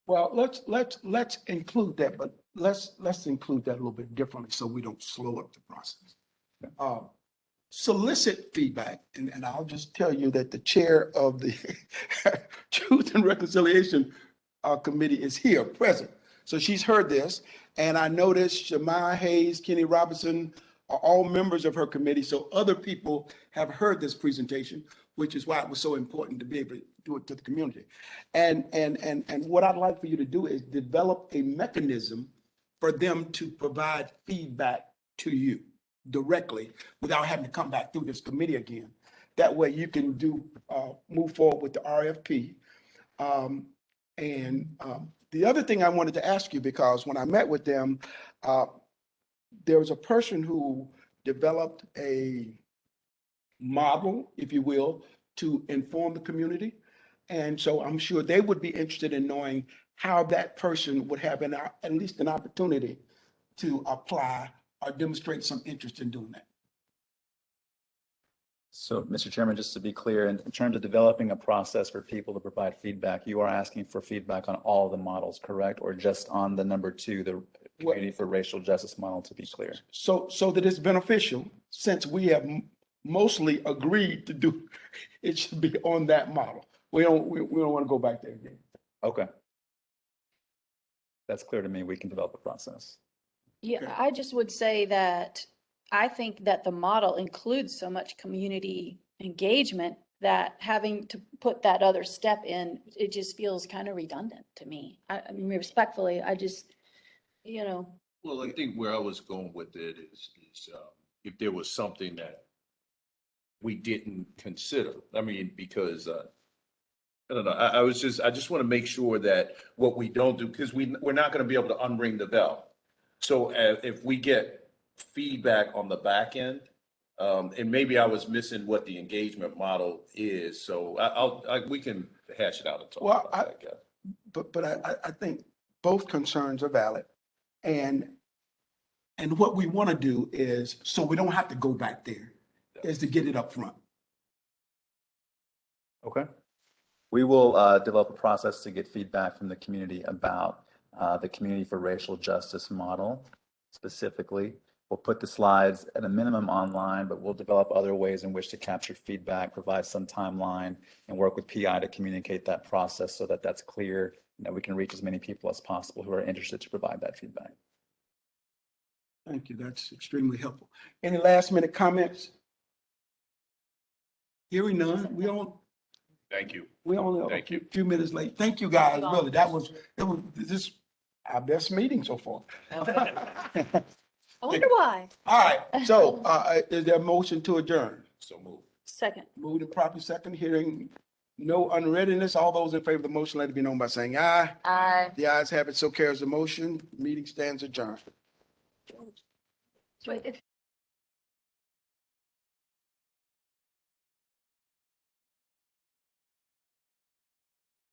Well, let's include that, but let's include that a little bit differently so we don't slow up the process. Solicit feedback, and I'll just tell you that the chair of the Truth and Reconciliation Committee is here, present. So she's heard this, and I noticed Shemai Hayes, Kenny Robinson are all members of her committee, so other people have heard this presentation, which is why it was so important to be able to do it to the community. And what I'd like for you to do is develop a mechanism for them to provide feedback to you directly without having to come back through this committee again. That way you can move forward with the RFP. The other thing I wanted to ask you, because when I met with them, there was a person who developed a model, if you will, to inform the community. And so I'm sure they would be interested in knowing how that person would have at least an opportunity to apply or demonstrate some interest in doing that.
So, Mr. Chairman, just to be clear, in terms of developing a process for people to provide feedback, you are asking for feedback on all the models, correct? Or just on the number 2, the Community for Racial Justice model, to be clear?
So that it's beneficial, since we have mostly agreed to do, it should be on that model. We don't want to go back there again.
Okay. That's clear to me. We can develop a process.
Yeah, I just would say that I think that the model includes so much community engagement that having to put that other step in, it just feels kind of redundant to me. I mean, respectfully, I just, you know,
Well, I think where I was going with it is if there was something that we didn't consider. I mean, because I don't know, I just want to make sure that what we don't do, because we're not going to be able to unring the bell. So if we get feedback on the back end, and maybe I was missing what the engagement model is, so we can hash it out and talk
Well,
about that, guys.
But I think both concerns are valid. And what we want to do is, so we don't have to go back there, is to get it up front.
Okay. We will develop a process to get feedback from the community about the Community for Racial Justice model specifically. We'll put the slides at a minimum online, but we'll develop other ways in which to capture feedback, provide some timeline, and work with PI to communicate that process so that that's clear and that we can reach as many people as possible who are interested to provide that feedback.
Thank you. That's extremely helpful. Any last minute comments? Hearing none,
Thank you.
we only
Thank
a
you.
few minutes late. Thank you, guys. Really, this our best meeting so far.
I wonder why.
All right, so is there a motion to adjourn?
So move.
Second.
Moved and properly second, hearing no unreadiness. All those in favor of the motion, let it be known by saying aye.
Aye.
The ayes have it, so carries the motion. Meeting stands adjourned.
Wait,